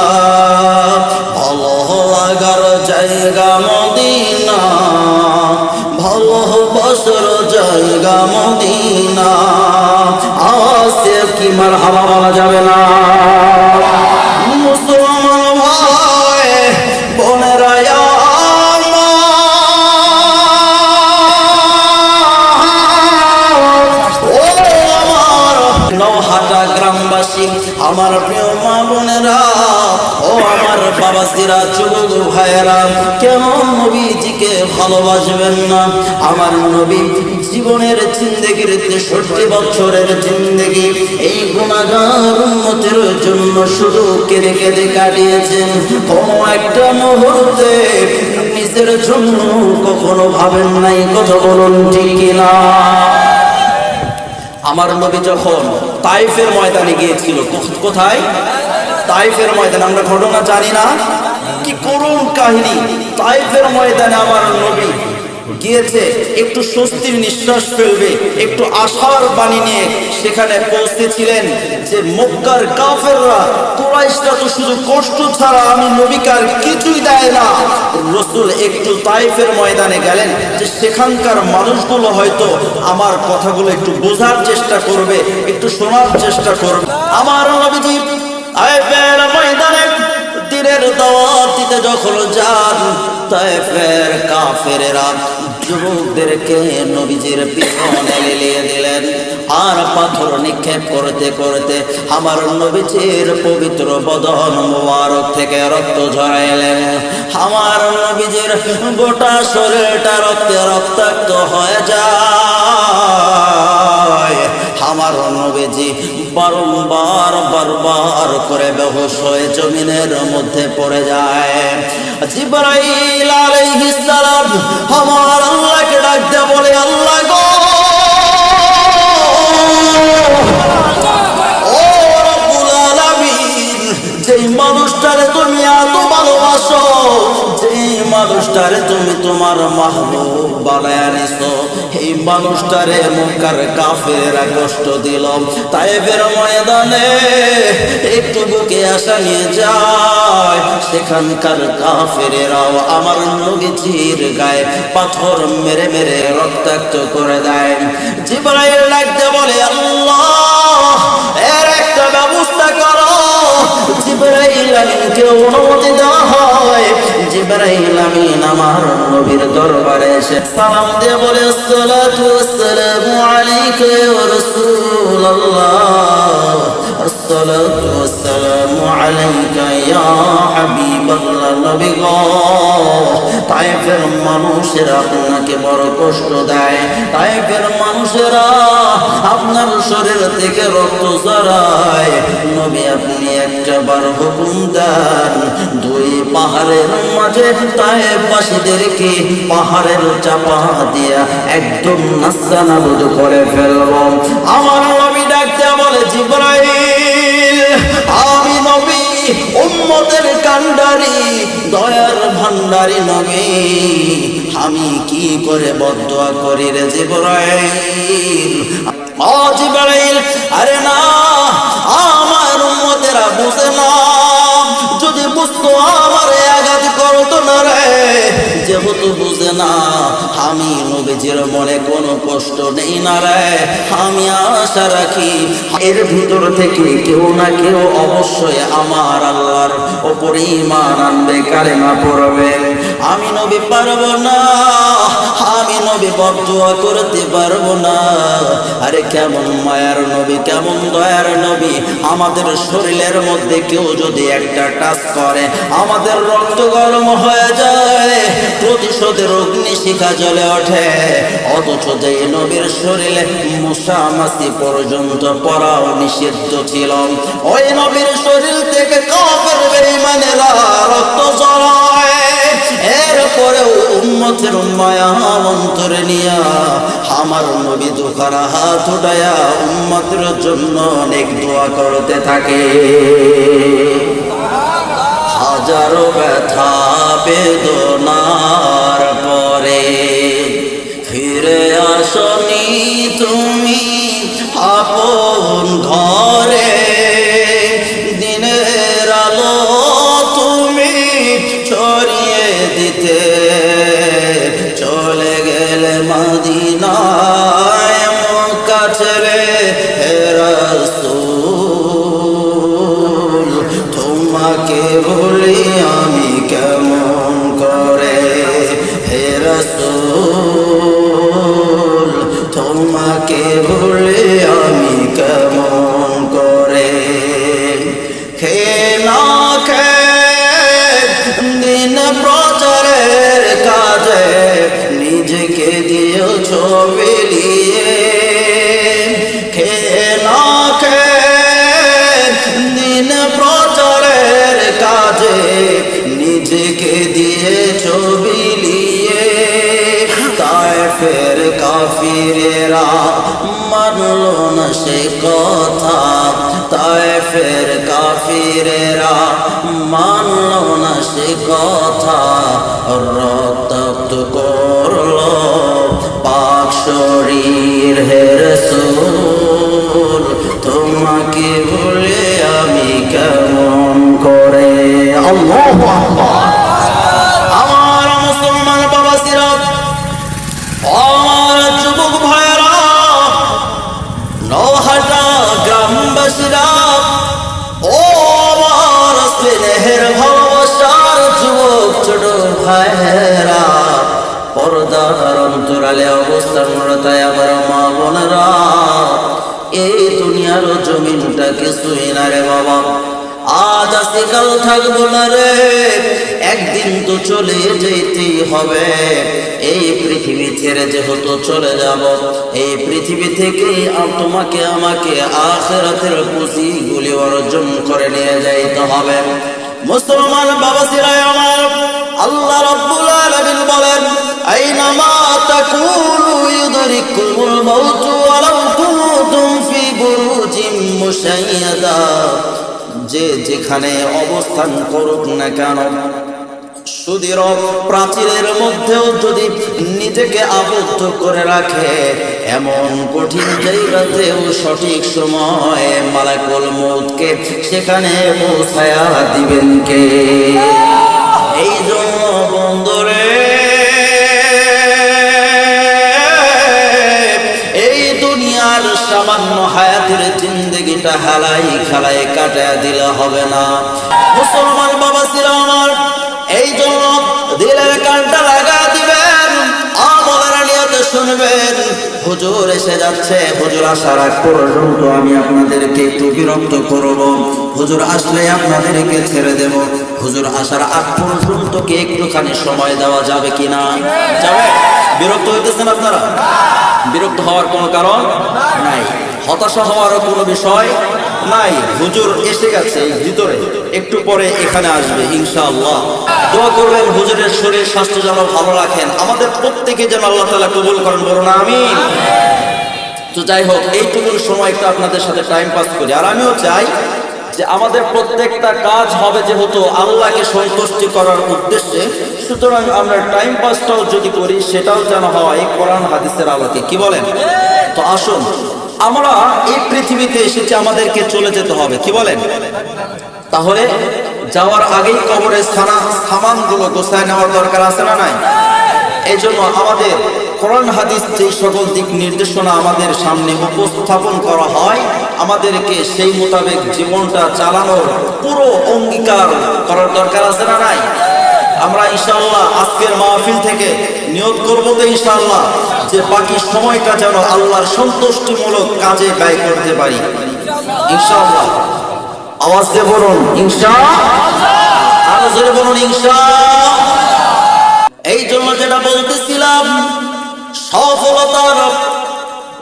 ভালো লাগার জায়গা মদিনা, ভালোবাসার জায়গা মদিনা। আজকে কি মারহাবা বলা যাবে না? মুসলমান ভাই বোনেরা, নওহাটা গ্রামবাসী, আমার প্রিয় মা বোনেরা, ও আমার বাবাজিরা, যুবক ভাইয়েরা, কেমন নবীজিকে ভালোবাসবেন না? আমার নবী জীবনের জিন্দেগির 63 বছরের জিন্দেগি এই গুনাহগার উম্মতের জন্য শুধু কেঁদে কেঁদে কাটিয়েছেন। কোনো একটা মুহূর্তে নিজের জন্য কখনো ভাবেন নাই। কথা বলুন ঠিক কিনা? আমার নবী যখন তাইফের ময়দানে গিয়েছিল, কোথায়? তাইফের ময়দানে। আমরা ঘটনা জানি না? কি করুণ কাহিনী! তাইফের ময়দানে আমার নবী গিয়েছে, একটু স্বস্তির নিঃশ্বাস ফেলবে, একটু আশার বাণী নিয়ে সেখানে পৌঁছেছিলেন যে মক্কার কাফেররা, কুরাইশরা তো শুধু কষ্ট ছাড়া আমি নবীকে আর কিছুই দেয় না। রাসূল একটু তাইফের ময়দানে গেলেন যে সেখানকার মানুষগুলো হয়তো আমার কথাগুলো একটু বোঝার চেষ্টা করবে, একটু শোনার চেষ্টা করবে। আমার নবীজি তাইফের ময়দানে দিনের দাওয়াত দিতে যখন যান, তাইফের কাফেরেরা যুবকদেরকে নবীজির পিছনে লেলিয়ে দিলেন, আর পাথর নিক্ষেপ করতে করতে আমার নবীজির পবিত্র বদন মুবারক থেকে রক্ত ঝরাইলেন। আমার নবীজির গোটা শরীরটা রক্তে রক্তাক্ত হয়ে যায়। আমার নবীজি বারবার বারবার করে বেহুশ হয়ে জমিনের মধ্যে পড়ে যায়। জিবরাইল আলাইহিস সালাম আমার আল্লাহকে ডাকতে বলে, আল্লাহ গো, ও রব্বুল আলামিন, যেই মানুষটারে তুমি এত ভালোবাসো, যেই মানুষটারে তুমি তোমার মাহবুব বানায় আনিছো, এই মানুষটারে মক্কার কাফেররা কষ্ট দিল। তায়েফের ময়দানে একটু বুকে আশা নিয়ে যায়, সেখানকার কাফেরেরাও আমার নবীজির গায়ে পাথর মেরে মেরে রক্তাক্ত করে দেয়। জিবরাইল ডাকতে বলে, আল্লাহ এর একটা ব্যবস্থা করো। জিবরাইল আমিনকে অনুমতি দেওয়া হয়। জিবরাইল আমিন আমার নবীর দরবারে এসে সালাম দিয়ে বলে, আসসালাতু ওয়াসসালামু আলাইকা ইয়া রাসূলুল্লাহ, আসসালাতু ওয়াসসালামু আলাইকা ইয়া হাবিবাল্লাহ। নবী গো, তায়েফের মানুষেরা আপনাকে বড় কষ্ট দেয়, তায়েফের মানুষেরা আপনার শরীর থেকে রক্ত ঝরায়। নবী আপনি একটা বার হুকুম দেন, দুই পাহাড়ের মাঝে তায়েফবাসীদেরকে পাহাড়ের চাপা দিয়া একদম নাস্তানাবুদ করে ফেলব। আমার নবী ডাকতে বলে, জিবরাইল আমি নবী উম্মতের কান্ডারি দয়ার ভান্ডারি নবী, আমি কি করে বদদুয়া করি রে জিবরাইল। ও জিবরাইল, আরে না, আমার উম্মতেরা বুঝে না, যদি বুঝতো আমারে আঘাত করতো না রে। যেহেতু বুঝে না, আমি নবীজির মনে কোনো কষ্ট নেই না রে, আমি আশা রাখি এর ভিতর থেকে কেউ না কেউ অবশ্যই আমার আল্লাহর ওপরে ঈমান আনবে, কালেমা পড়বে। আমি নবী পারবো না, আমি নবী বদদুয়া করতে পারবো না। আরে কেমন মায়ার নবী, কেমন দয়ার নবী, আমাদের শরীরের মধ্যে কেউ যদি একটা টাচ করে আমাদের রক্ত গরম হয়ে যায়, প্রতিশোধের অগ্নিশিখা জ্বলে ওঠে। অথচ যে নবীর শরীরে মশা মাছি পর্যন্ত পড়াও নিষিদ্ধ ছিল, ওই নবীর শরীর থেকে কাফের বেঈমানেরা রক্ত ঝরায়। এরপরেও উম্মতের মায়া অন্তরে নিয়া আমার নবী দুখানা হাত উঠায়া উম্মতের জন্য অনেক দোয়া করতে থাকে। হাজারো ব্যথা বেদনার পরে ফিরে আসনি তুমি আপন ঘরে, দিনের আলো তুমি ছড়িয়ে দিতে চলে গেলে মদিনায়, মক্কা ছেড়ে হে রাসূল, তোমাকে ভুলি আমি কেমন করে হে রাসূল, তোমাকে ভুলি আমি কেমন করে। খে না খে দিন প্রচারের কাজে নিজেকে দিয়েছ বিলিয়ে, খে না খে দিন প্রচারের কাজে নিজেকে দিয়েছ বিলিয়ে। তায়েফের কাফিরেরা মানলো না সে কথা, তায়েফের কাফিরেরা মানলো না সে কথা, রক্তাক্ত করলো পাক শরীর হে রাসূল, তোমাকে ভুলে আমি কেমন করে। আল্লাহু আকবার। আমার মুসলমান বাবাজিরা, আমার যুবক ভাইয়েরা, নওহাটা গ্রামবাসীরা, ও আমার স্নেহের ভালোবাসার যুবক ছোট ভাইয়েরা, পর্দার অন্তরালে অবস্থানরত আমার মা বোনেরা, এই দুনিয়ার জমিনটা কিছুই না রে বাবা, আজ আজকে কাল থাকবো না রে, একদিন তো চলে যেতেই হবে। এই পৃথিবী ছেড়ে যেহেতু চলে যাব, এই পৃথিবী থেকে তোমাকে আমাকে আখিরাতের পুঁজিগুলি অর্জন করে নিয়ে যাইতে হবে। মুসলমান বাবাজিরা আমার, আল্লাহ রাব্বুল আলামিন বলেন, আইনামা তাকুলু ইউদরিকুল মাউত ওয়ালাউ কুনতুম ফি বুরুজিম মুশাইয়াদা। যে যেখানে অবস্থান করুক না কেন, সুদৃঢ় প্রাচীরের মধ্যেও যদি নিজেকে আবদ্ধ করে রাখে, এমন কঠিন জায়গাতেও সঠিক সময়ে মালাকুল মউতকে সেখানে পৌঁছায়া দিবেন কে? এই জন্য বন্ধুরে, এই দুনিয়ার সামান্য হায়াতের জিন্দেগিটা হালাই খালাই কাটায় দিলে হবে না। মুসলমান বাবা ছিল আমার, এই জন্য দিলের কানটা লাগা দিবেন, আমলের নিয়তে শুনবেন। হুজুর এসে যাচ্ছে, হুজুর আসার আগ পর্যন্ত আমি আপনাদেরকে একটু বিরক্ত করব, হুজুর আসলে আপনাদেরকে ছেড়ে দেব। হুজুর আসার আগ পর্যন্ত কি একটুখানি সময় দেওয়া যাবে কিনা? যাবে? বিরক্ত হইতেছেন আপনারা? বিরক্ত হওয়ার কোনো কারণ নাই, হতাশা হওয়ারও কোনো বিষয় নাই। হুজুর এসে গেছে ভিতরে, একটু পরে এখানে আসবে ইনশাআল্লাহ। দোয়া করবেন হুজুরের শরীর স্বাস্থ্য যেন ভালো রাখেন, আমাদের প্রত্যেকে যেন আল্লাহ তাআলা কবুল করেন, বলুন আমিন। তো যাই হোক, এইটুকু সময় একটু আপনাদের সাথে টাইম পাস করি। আর আমিও চাই যে আমাদের প্রত্যেকটা কাজ হবে যেহেতু আল্লাহকে সন্তুষ্টি করার উদ্দেশ্যে, সুতরাং আমরা টাইম পাসটাও যদি করি সেটাও যেন হয় কোরআন হাদিসের আলোকে। কি বলেন? তো আসুন, আমরা এই পৃথিবীতে এসেছি, আমাদেরকে চলে যেতে হবে। কি বলেন? তাহলে যাওয়ার আগেই কবরের সামানগুলো গোছায় নেওয়ার দরকার আছে না নাই? এই জন্য আমাদের কোরআন হাদিস যে সকল দিক নির্দেশনা আমাদের সামনে উপস্থাপন করা হয়, আমাদেরকে সেই মোতাবেক জীবনটা চালানোর পুরো অঙ্গীকার করার দরকার আছে না নাই? আমরা ইনশাআল্লাহ আজকের মাহফিল থেকে নিয়ত করব তো ইনশাআল্লাহ যে বাকি সময়টা যেন আল্লাহর সন্তুষ্টিমূলক কাজে ব্যয় করতে পারি ইনশাআল্লাহ। আওয়াজ দিয়ে বলুন ইনশাআল্লাহ, আরো জোরে বলুন ইনশাআল্লাহ। এই জন্য যেটা বলতেছিলাম, সফলতার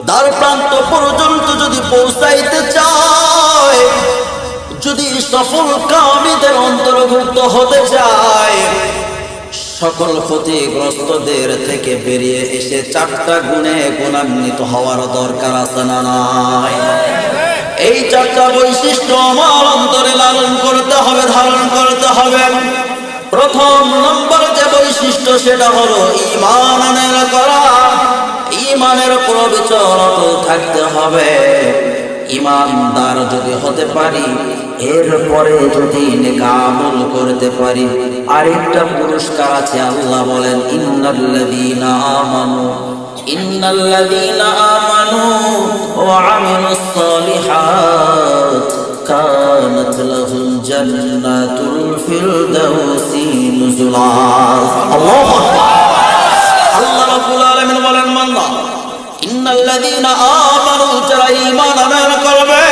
দ্বার প্রান্ত পর্যন্ত যদি পৌঁছাইতে চায়, যদি সফল কামীদের অন্তর্ভুক্ত হতে চায়, সকল ক্ষতিগ্রস্তদের থেকে বেরিয়ে এসে 4টা গুণে গুণান্বিত হওয়ার দরকার আছে না নাই? এই 4টা বৈশিষ্ট্য আমার অন্তরে লালন করতে হবে, ধারণ করতে হবে। প্রথম নম্বর যে বৈশিষ্ট্য সেটা হলো ঈমান আনা করা, ঈমানের উপর বিচরণ থাকতে হবে। ঈমানদার যদি হতে পারি, এরপরে যদি নেক আমল করতে পারি, আরেকটা পুরস্কার আছে। আল্লাহ বলেন ইন্নাল্লাযীনা আমানু ওয়া আমিলুস সালিহাত কানাত লাহুম জান্নাতুল ফিরদাউসি নুজুলা। আল্লাহু আকবার। আল্লাহ রাব্বুল আলামিন বলেন বান্দা, ইন্নাল্লাযীনা আমানু, যারা ঈমান আনয়ন করবে,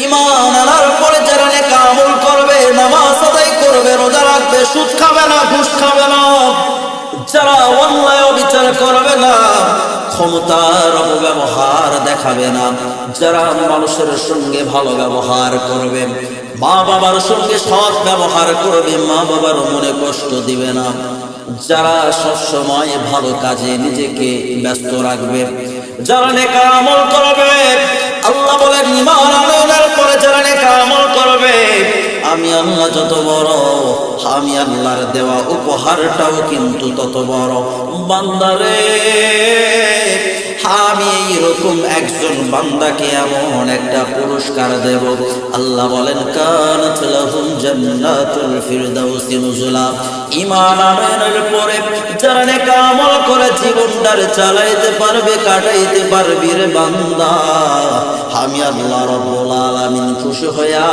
ঈমান আনার পরে যারা নেক আমল করবে, নামাজ আদায় করবে, রোজা রাখবে, সুদ খাবে না, ঘুষ খাবে না, যারা অন্যায় বিচার করবে না, ক্ষমতার অপব্যবহার দেখাবে না, যারা মানুষের সঙ্গে ভালো ব্যবহার করবে, মা বাবার সঙ্গে সৎ ব্যবহার করবে, মা বাবার মনে কষ্ট দিবে না, যারা সবসময় ভালো কাজে নিজেকে ব্যস্ত রাখবে, যারা নেক আমল করবে, আল্লাহ বলেন ঈমান আনার পরে যারা নেক আমল করবে, আমি আল্লাহ যত বড়, আমি আল্লাহর দেওয়া উপহারটাও কিন্তু তত বড়। বান্দারে, আমি এইরকম একজন বান্দাকে এমন একটা পুরস্কার দেব। আল্লাহ বলেন কানাত লাহুম জান্নাতুল ফিরদাউসি নুজুলা। ঈমান আনার পরে যারা নেক আমল করে জীবনটার চালাইতে পারবে, কাটাইতে পারবি রে বান্দা, আমি আল্লাহ রাব্বুল আলামিন খুশি হইয়া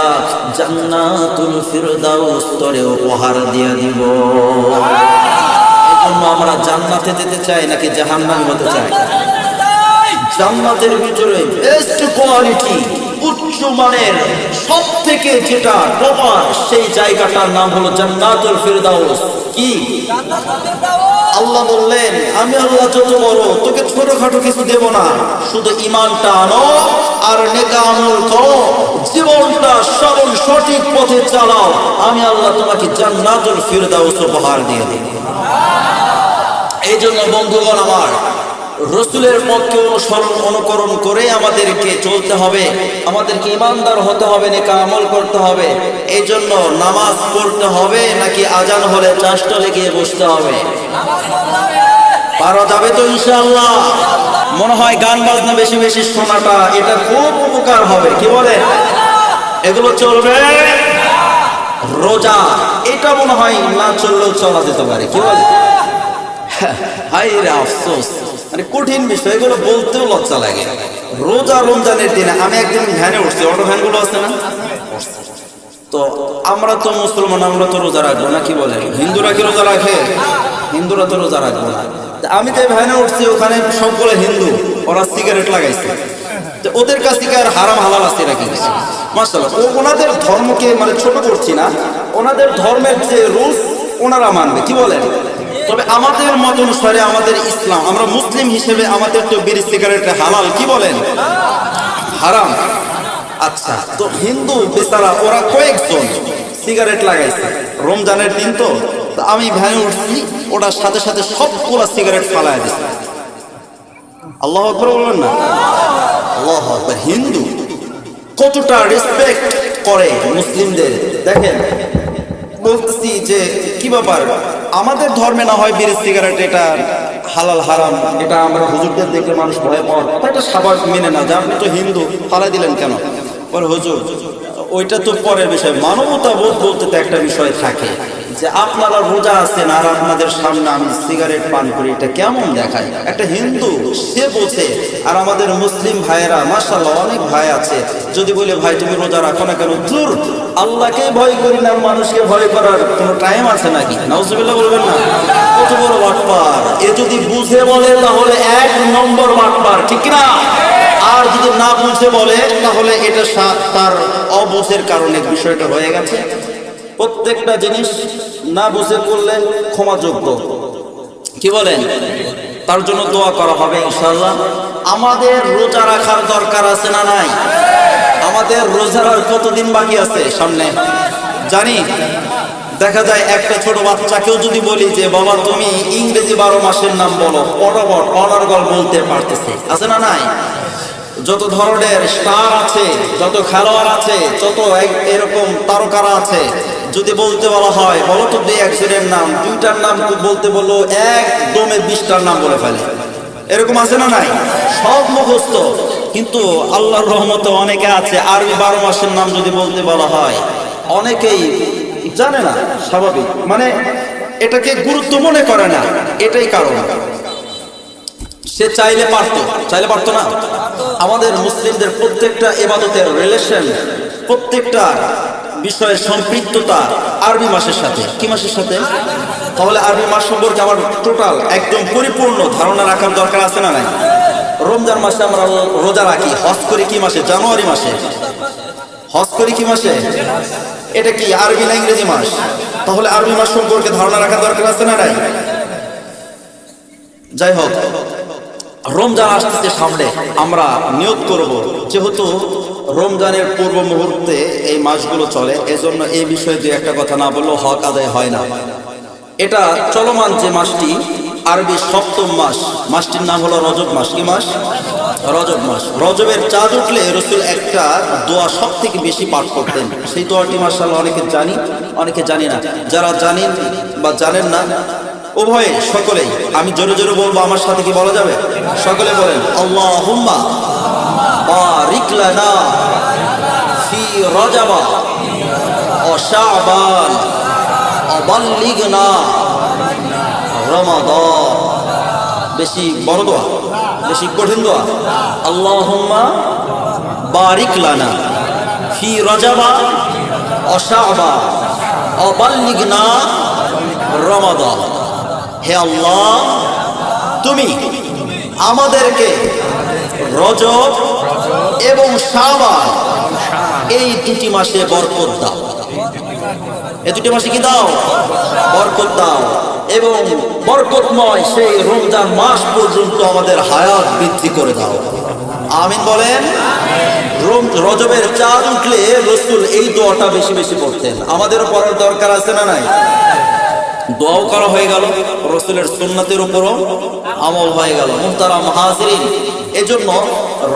জান্নাতুল ফিরদাউস তোরে উপহার দিয়ে দিব। এজন্য আমরা জান্নাতে যেতে চাই নাকি জাহান্নামে হতে চাই? জান্নাতের ভিতরে বেস্ট কোয়ালিটি, উচ্চ মানের, সব থেকে যেটা টপার, সেই জায়গাটার নাম হলো জান্নাতুল ফিরদাউস। কি আল্লাহ বললেন, আমি আল্লাহ যত বড়, তোকে ছোটখাটো কিছু দেব না, শুধু ঈমানটা আনো আর নেক আমল করো, জীবনটা সরল সঠিক পথে চালাও, আমি আল্লাহ তোমাকে জান্নাতুল ফিরদাউস উপহার দিয়ে দেব। এই জন্য বন্ধুগণ আমার, রসুলের পক্ষে অনুকরণ করে আমাদেরকে চলতে হবে, আমাদেরকে ইমানদার হতে হবে, নেক আমল করতে হবে। এই জন্য নামাজ পড়তে হবে নাকি আজান হলে চাষটলে গিয়ে বসতে হবে? পারা যাবে তো ইনশাআল্লাহ? মনে হয় গান বাজনা বেশি বেশি শোনাটা এটা খুব উপকার হবে, কি বলে? এগুলো চলবে? রোজা এটা মনে হয় না চললেও চলা যেতে পারে, কি বলে? হাই রে আফসোস, মানে কঠিন বিষয়, এগুলো বলতেও লজ্জা লাগে। রোজা রমজানের দিনে আমি একদিন ভ্যানে উঠছি, অটো ভ্যান গুলো আছে না, তো আমরা তো মুসলমান, আমরা তো রোজা রাখবো না, কি বলে? হিন্দুরা কি রোজা রাখে? হিন্দুরা তো রোজা রাখবো না। আমি যে ভ্যানে উঠছি ওখানে সবগুলো হিন্দু, ওরা সিগারেট লাগাইছে। তো ওদের কাছ থেকে আর হারাম হালাল আছে নাকি? মাশাআল্লাহ, ওনাদের ধর্মকে মানে ছোট করছি না, ওনাদের ধর্মের যে রুলস ওনারা মানবে, কি বলেন? তবে আমাদের মত অনুসারে আমাদের ইসলাম, আমরা মুসলিম হিসেবে আমাদের তো বিড়ি সিগারেট হালাল, কি বলেন? হারাম। আচ্ছা, তো হিন্দু বেচারা ওরা কয়েকজন সিগারেট লাগাইছে রমজানের দিন, তো আমি ভ্যানে উঠছি, ওটার সাথে সাথে সবগুলা সিগারেট ফালায় দিচ্ছে। আল্লাহু আকবার বলবেন না? আল্লাহু আকবার। হিন্দু কতটা রেসপেক্ট করে মুসলিমদের দেখেন। বলতেছি যে কি ব্যাপার, আমাদের ধর্মে না হয় বিড়ি সিগারেট এটা হালাল হারাম, এটা আমরা হুজুরদের দেখলে মানুষ ভয় পায়, এটা স্বাভাবিক মেনে না যে আপনি তো হিন্দু ফালাই দিলেন কেন? পরে হুজুর ওইটা তো পরের বিষয়, মানবতা বোধ বলতে তো একটা বিষয় থাকে যে আপনারা রোজা আছেন আর আপনাদের সামনে আমি সিগারেট পান করি, এটা কেমন দেখায়? একটা হিন্দু সে বোঝে। আর আমাদের মুসলিম ভাইয়েরা মাশাআল্লাহ অনেক ভাই আছে, যদি বলে ভাই তুমি রোজা রাখো না কেন, দূর, আল্লাহকে ভয় করি না, মানুষকে ভয় করার কোনো টাইম আছে নাকি? নাউজুবিল্লাহ বলবেন না? কত বড় বাটপার! এ যদি বুঝে বলে তাহলে 1 নম্বর বাটপার, ঠিক না? আর যদি না বুঝে বলে তাহলে এটা তার অবুঝের কারণে বিষয়টা হয়ে গেছে। প্রত্যেকটা জিনিস না বুঝে করলে ক্ষমাযোগ্য, কি বলেন? তার জন্য দোয়া করা হবে ইনশাআল্লাহ। আমাদের রোজা রাখার দরকার আছে না নাই? আমাদের রোজার আর কতদিন বাকি আছে সামনে জানি? দেখা যায় একটা ছোট বাচ্চাকেও যদি বলি যে বাবা তুমি ইংরেজি 12 মাসের নাম বলো, পরবট অনর্গল বলতে পারতেছে, আছে না নাই? যত ধরনের স্টার আছে, যত খেলোয়াড় আছে, যত এরকম তারকারা আছে, যদি বলতে বলা হয় বলো তো 2-1 নাম, 2টার নাম বলতে বললো একদমে 20টার নাম বলে ফেলে, এরকম আছে না নাই? সব মুখস্থ। কিন্তু আল্লাহর রহমতে অনেকে আছে আরবি 12 মাসের নাম যদি বলতে বলা হয় অনেকেই জানে না, স্বাভাবিক, মানে এটাকে গুরুত্ব মনে করে না। এটাই কারণ। সে চাইলে পারতো না। আমাদের মুসলিমদের প্রত্যেকটা ইবাদতের রিলেশন, প্রত্যেকটা বিষয়ের সম্পৃক্ততা আরবি মাসের সাথে। কি মাসের সাথে? তাহলে আরবি মাস সম্পর্কে আমার টোটাল একদম পরিপূর্ণ ধারণা রাখার দরকার আছে না নাই? রমজান মাসে আমরা রোজা রাখি, হজ করি কি মাসে? জানুয়ারি মাসে। হজ করি কি মাসে? এটা কি আরবি না ইংরেজি মাস? তাহলে আরবি মাস সম্পর্কে ধারণা রাখার দরকার আছে না নাই? যাই হোক, রমজান আসতেছে সামনে, আমরা নিয়ত করব, যেহেতু রমজানের পূর্ব মুহূর্তে এই মাসগুলো চলে, এজন্য এই বিষয়ে দু একটা কথা না বললেও হক আদায় হয় না। এটা চলমান যে মাসটি আরবি 7ম মাস, মাসটির নাম হলো রজব মাস। কি মাস? রজব মাস। রজবের চাঁদ উঠলে রাসূল একটা দোয়া সব থেকে বেশি পাঠ করতেন। সেই দোয়াটি মাশাআল্লাহ অনেকে জানি, অনেকে জানি না। যারা জানেন বা জানেন না উভয়ে সকলেই, আমি জোরে জোরে বলবো, আমার সাথে কি বলা যাবে? সকলে বলেন আল্লাহুম্মা বারিক লানা ফি রজব ওয়া শাবান ওয়া বাল্লিগনা রমাদান। বেশি বড় দোয়া, বেশি কঠিন দোয়া। আল্লাহুম্মা বারিক লানা ফি রজব ওয়া শাবান ওয়া বাল্লিগনা রমাদান। হে আল্লাহ, তুমি আমাদেরকে রজব এবং শাবান এই 2টি মাসে বরকত দাও। এই 2টি মাসে কি দাও? বরকত দাও। এবং বরকতময় সেই রমজান মাস পর্যন্ত আমাদের হায়াত বৃদ্ধি করে দাও। আমিন বলেন। রজবের চাঁদ উঠলে রাসূল এই দোয়াটা বেশি বেশি পড়তেন। আমাদেরও পড়ার দরকার আছে না নাই? দোয়াও করা হয়ে গেল, রাসূলের সুন্নাতের উপরও আমল হয়ে গেল। মুহতারাম হাজিরিন, এজন্য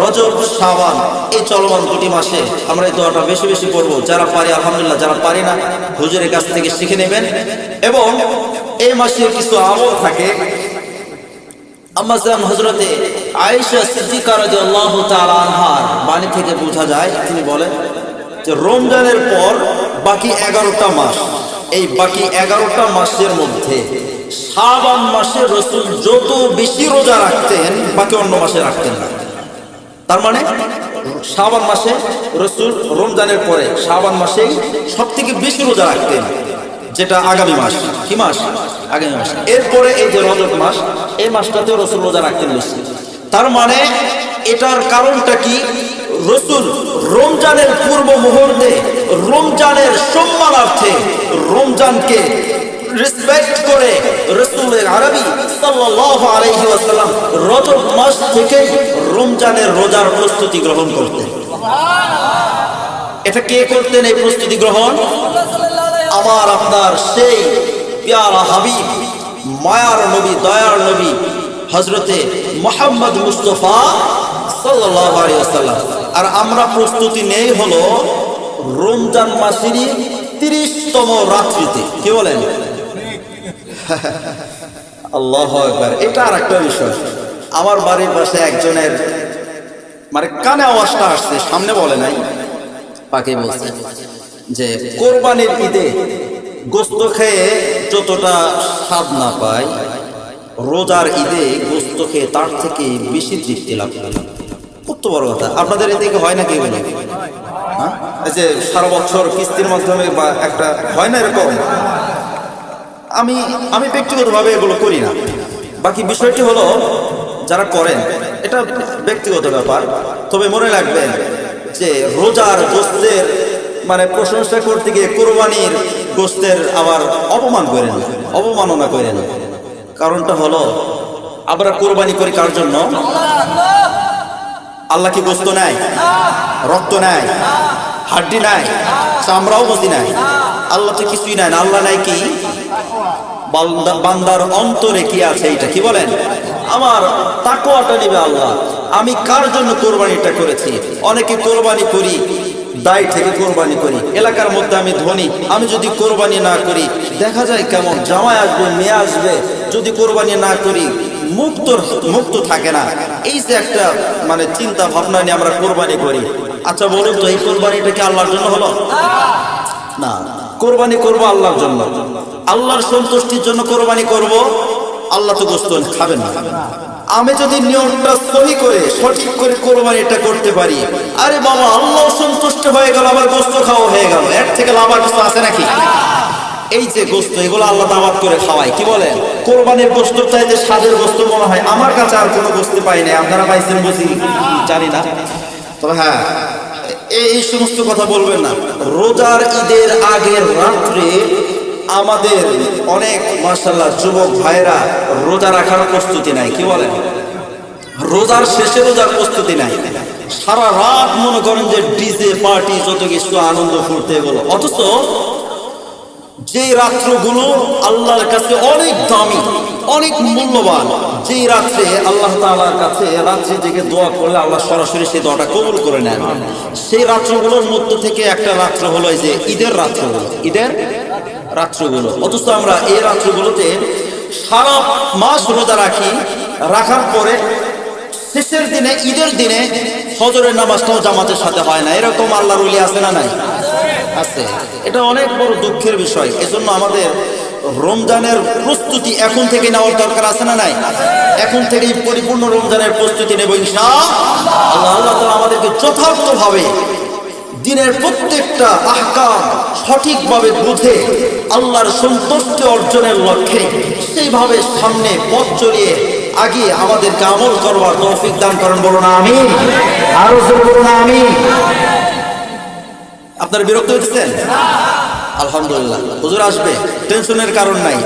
রজব শাবান এই চলমান দুটি মাসে আমরা এই দোয়াটা বেশি বেশি করব। যারা পারি আলহামদুলিল্লাহ, যারা পারি না হুজুরের কাছ থেকে শিখে নেবেন। এবং এই মাসে কিছু আমল থাকে। আম্মা জান হযরতে আয়েশা সিদ্দিকা রাদিয়াল্লাহু তাআলা আনহার বাণী থেকে বোঝা যায়, তিনি বলেন যে রমজানের পর বাকি 11টা মাস, এই বাকি 11টা মাসের মধ্যে শাবান মাসে রাসূল যত বেশি রোজা রাখতেন বাকি অন্য মাসে রাখতেন না। তার মানে শাবান মাসে রাসূল রমজানের পরে শাবান মাসেই সবথেকে বেশি রোজা রাখতেন, যেটা আগামী মাস। কি মাস? আগামী মাস। এরপরে এই যে রজব মাস, এই মাসটাতেও রাসূল রোজা রাখতেন বেশি। তার মানে এটার কারণটা কি? রাসূল রমজানের পূর্ব মুহূর্তে রমজানের সম্মানার্থে, রমজানকে রেসপেক্ট করে রাসূলের আরবি সাল্লাল্লাহু আলাইহি ওয়াসাল্লাম রজব মাস থেকে রমজানের রোজার প্রস্তুতি গ্রহণ করতেন। এটা কে করতেন এই প্রস্তুতি গ্রহণ? আমার আপনার সেই প্যারা হাবিব, মায়ার নবী, দয়ার নবী হযরতে মুহাম্মদ মুস্তাফা সাল্লাল্লাহু আলাইহি ওয়াসাল্লাম। আর আমরা প্রস্তুতি নেই হলো রমজান মাসেরই 30তম রাত্রিতে। কি বলেন? আল্লাহু আকবার। এটা আর একটা বিষয়। আমার বাড়ির পাশে একজনের মানে কানে আওয়াজটা আসছে, সামনে বলে নাই, পাকে বলছে যে কোরবানির ঈদে গোস্ত খেয়ে যতটা স্বাদ না পায়, রোজার ঈদে গোস্ত খেয়ে তার থেকে বেশি তৃপ্তি লাভ করে। কত বড় কথা! আপনাদের এদিকে হয় নাকি এগুলো? হ্যাঁ, এই যে সারা বছর কিস্তির মাধ্যমে বা একটা হয় না এরকম। আমি ব্যক্তিগতভাবে এগুলো করি না। বাকি বিষয়টি হলো যারা করেন এটা ব্যক্তিগত ব্যাপার। তবে মনে রাখবেন যে রোজার গোস্তের মানে প্রশংসা করতে গিয়ে কোরবানির গোস্তের আবার অপমান করেন, অবমাননা করেন। কারণটা হলো আমরা কোরবানি করি কার জন্য? আল্লাহ কি গোস্ত নেয়? রক্ত নেয়? হাড্ডি নেয়? চামড়াও বসি নেয়? আল্লাহ তো কিছুই নেয় না। আল্লাহ নেয় কি? বান্দার অন্তরে কি আছে এটা। কি বলেন? আমার তাকওয়াটা নেবে আল্লাহ। আমি কার জন্য কোরবানিটা করেছি? অনেকে কোরবানি করি দায় থেকে কোরবানি করি। এলাকার মধ্যে আমি ধনী, আমি যদি কোরবানি না করি দেখা যায় কেমন জামাই আসবে, মেয়ে আসবে, যদি কোরবানি না করি মুক্ত থাকে না। এই যে একটা মানে চিন্তা ভাবনা নিয়ে আমরা কোরবানি করি। আচ্ছা বলুন তো, এই কোরবানিটা কি আল্লাহর জন্য হলো? না। কোরবানি করব আল্লাহর জন্য, আল্লাহর সন্তুষ্টির জন্য কোরবানি করব। আল্লাহ তো গোস্ত খাবেন না। আমি যদি নিয়মটা সহি করে সঠিক করে কোরবানিটা করতে পারি, আরে বাবা আল্লাহ সন্তুষ্ট হয়ে গেল, আবার গোস্ত খাওয়া হয়ে গেল। এর থেকে লাভ আর কিছু আছে নাকি? এই যে গোস্ত, এগুলো আল্লাহ দাওয়াত করে খাওয়ায়। কি বলেন? কোরবানির গোস্ত চাইতে স্বাদের গোস্ত মনে হয়। আমার কাছে আর কোনো গোস্ত পাই নাই, আপনারা পাইছেন বুঝি জানি না। তবে হ্যাঁ, এই সমস্ত কথা বলবেন না। রোজার ঈদের আগের রাত্রে আমাদের অনেক মাশাআল্লাহ যুবক ভাইরা রোজা রাখার প্রস্তুতি নাই। কি বলেন? রোজার শেষে রোজার প্রস্তুতি নাই। সারা রাত মনে করেন যে ডিজে পার্টি যত কিছু আনন্দ ফুর্তি এগুলো। অথচ যে রাত্রগুলো আল্লাহর কাছে অনেক দামি, অনেক মূল্যবান, যেই রাত্রে আল্লাহ তাআলার কাছে রাত্রে জেগে দোয়া করলে আল্লাহ সরাসরি সেই দোয়াটা কবুল করে নেন, সেই রাত্রগুলোর মধ্য থেকে একটা রাত্র হলো এই যে ঈদের রাত্রগুলো, ঈদের রাত্রগুলো। অথচ আমরা এই রাত্রগুলোতে সারা মাস রোজা রাখি, রাখার পরে শেষের দিনে ঈদের দিনে ফজরের নামাজটাও জামাতের সাথে হয় না। এরকম আল্লাহর ওলি আছে না নাই? আছে। এটা অনেক বড় দুঃখের বিষয়। এজন্য আমাদের রমজানের প্রস্তুতি এখন থেকে নেওয়ার দরকার আছে না নাই? এখন থেকেই পরিপূর্ণ রমজানের প্রস্তুতি নেব ইনশাআল্লাহ। আল্লাহ তাআলা আমাদেরকে যথার্থভাবে দিনের প্রত্যেকটা আহকাম সঠিকভাবে বুঝে আল্লাহর সন্তুষ্টি অর্জনের লক্ষ্যে সেইভাবে সামনে পথ চলিয়ে আগে আমাদেরকে আমল করবার তৌফিক দান করেন। বলুন আমিন। আরো জোরে বলুন আমিন। আপনারা বিরক্ত হচ্ছেন? আলহামদুলিল্লাহ, হুজুর আসবে, টেনশনের কারণ নাই।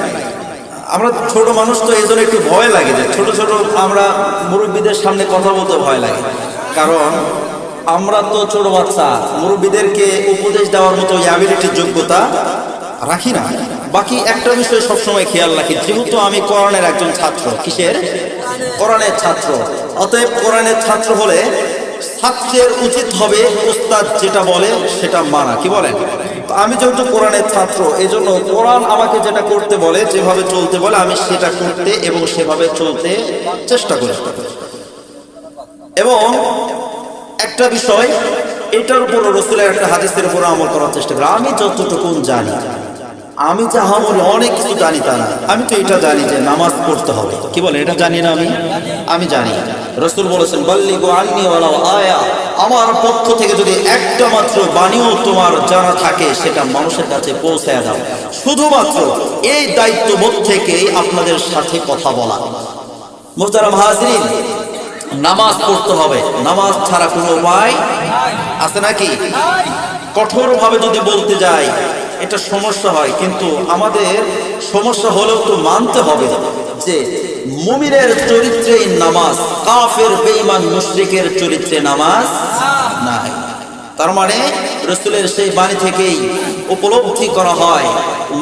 আমরা ছোট মানুষ তো এই জন্য একটু ভয় লাগে যে ছোট ছোট আমরা মুরব্বীদের সামনে কথা বলতে ভয় লাগে। কারণ আমরা তো ছোট বাচ্চা, মুরব্বীদেরকে উপদেশ দেওয়ার মতো অ্যাবিলিটির যোগ্যতা রাখি না। বাকি একটা বিষয় সবসময় খেয়াল রাখি, যেহেতু আমি কোরআনের একজন ছাত্র, কিসের? কোরআনের ছাত্র। অতএব কোরআনের ছাত্র হলে ছাত্রের উচিত হবে উস্তাদ যেটা বলে সেটা মানা। কি বলেন? তো আমি যেহেতু কোরআনের ছাত্র, এই জন্য কোরআন আমাকে যেটা করতে বলে, যেভাবে চলতে বলে, আমি সেটা করতে এবং সেভাবে চলতে চেষ্টা করি। এবং একটা বিষয়, এটার উপর রসুলের একটা হাদিসের উপর আমল করার চেষ্টা করি। আমি যতটুকু জানি, আমি যা আমল অনেক কিছু জানি তা না, আমি তো এটা জানি যে নামাজ পড়তে হবে। কি বলে? এটা জানি না আমি জানি। রসুল বলেছেন, বাল্লিগু আন্নি ওয়ালাউ আয়া, আমার পক্ষ থেকে যদি একটা মাত্র বাণীও তোমার জানা থাকে, সেটা মানুষের কাছে পৌঁছায় দাও। শুধুমাত্র এই দায়িত্ববোধ থেকেই আপনাদের সাথে কথা বলা। মুহতারাম হাজিরিন, নামাজ পড়তে হবে, নামাজ ছাড়া কোনো উপায় আছে নাকি? কঠোরভাবে যদি বলতে যাই এটা সমস্যা হয়, কিন্তু আমাদের সমস্যা হলেও তো মানতে হবে যে মুমিনের চরিত্রে নামাজ, কাফের বেঈমান মুশরিকের চরিত্রে নামাজ নাই। তার মানে রাসূলের সেই বাণী থেকেই উপলব্ধি করা হয়,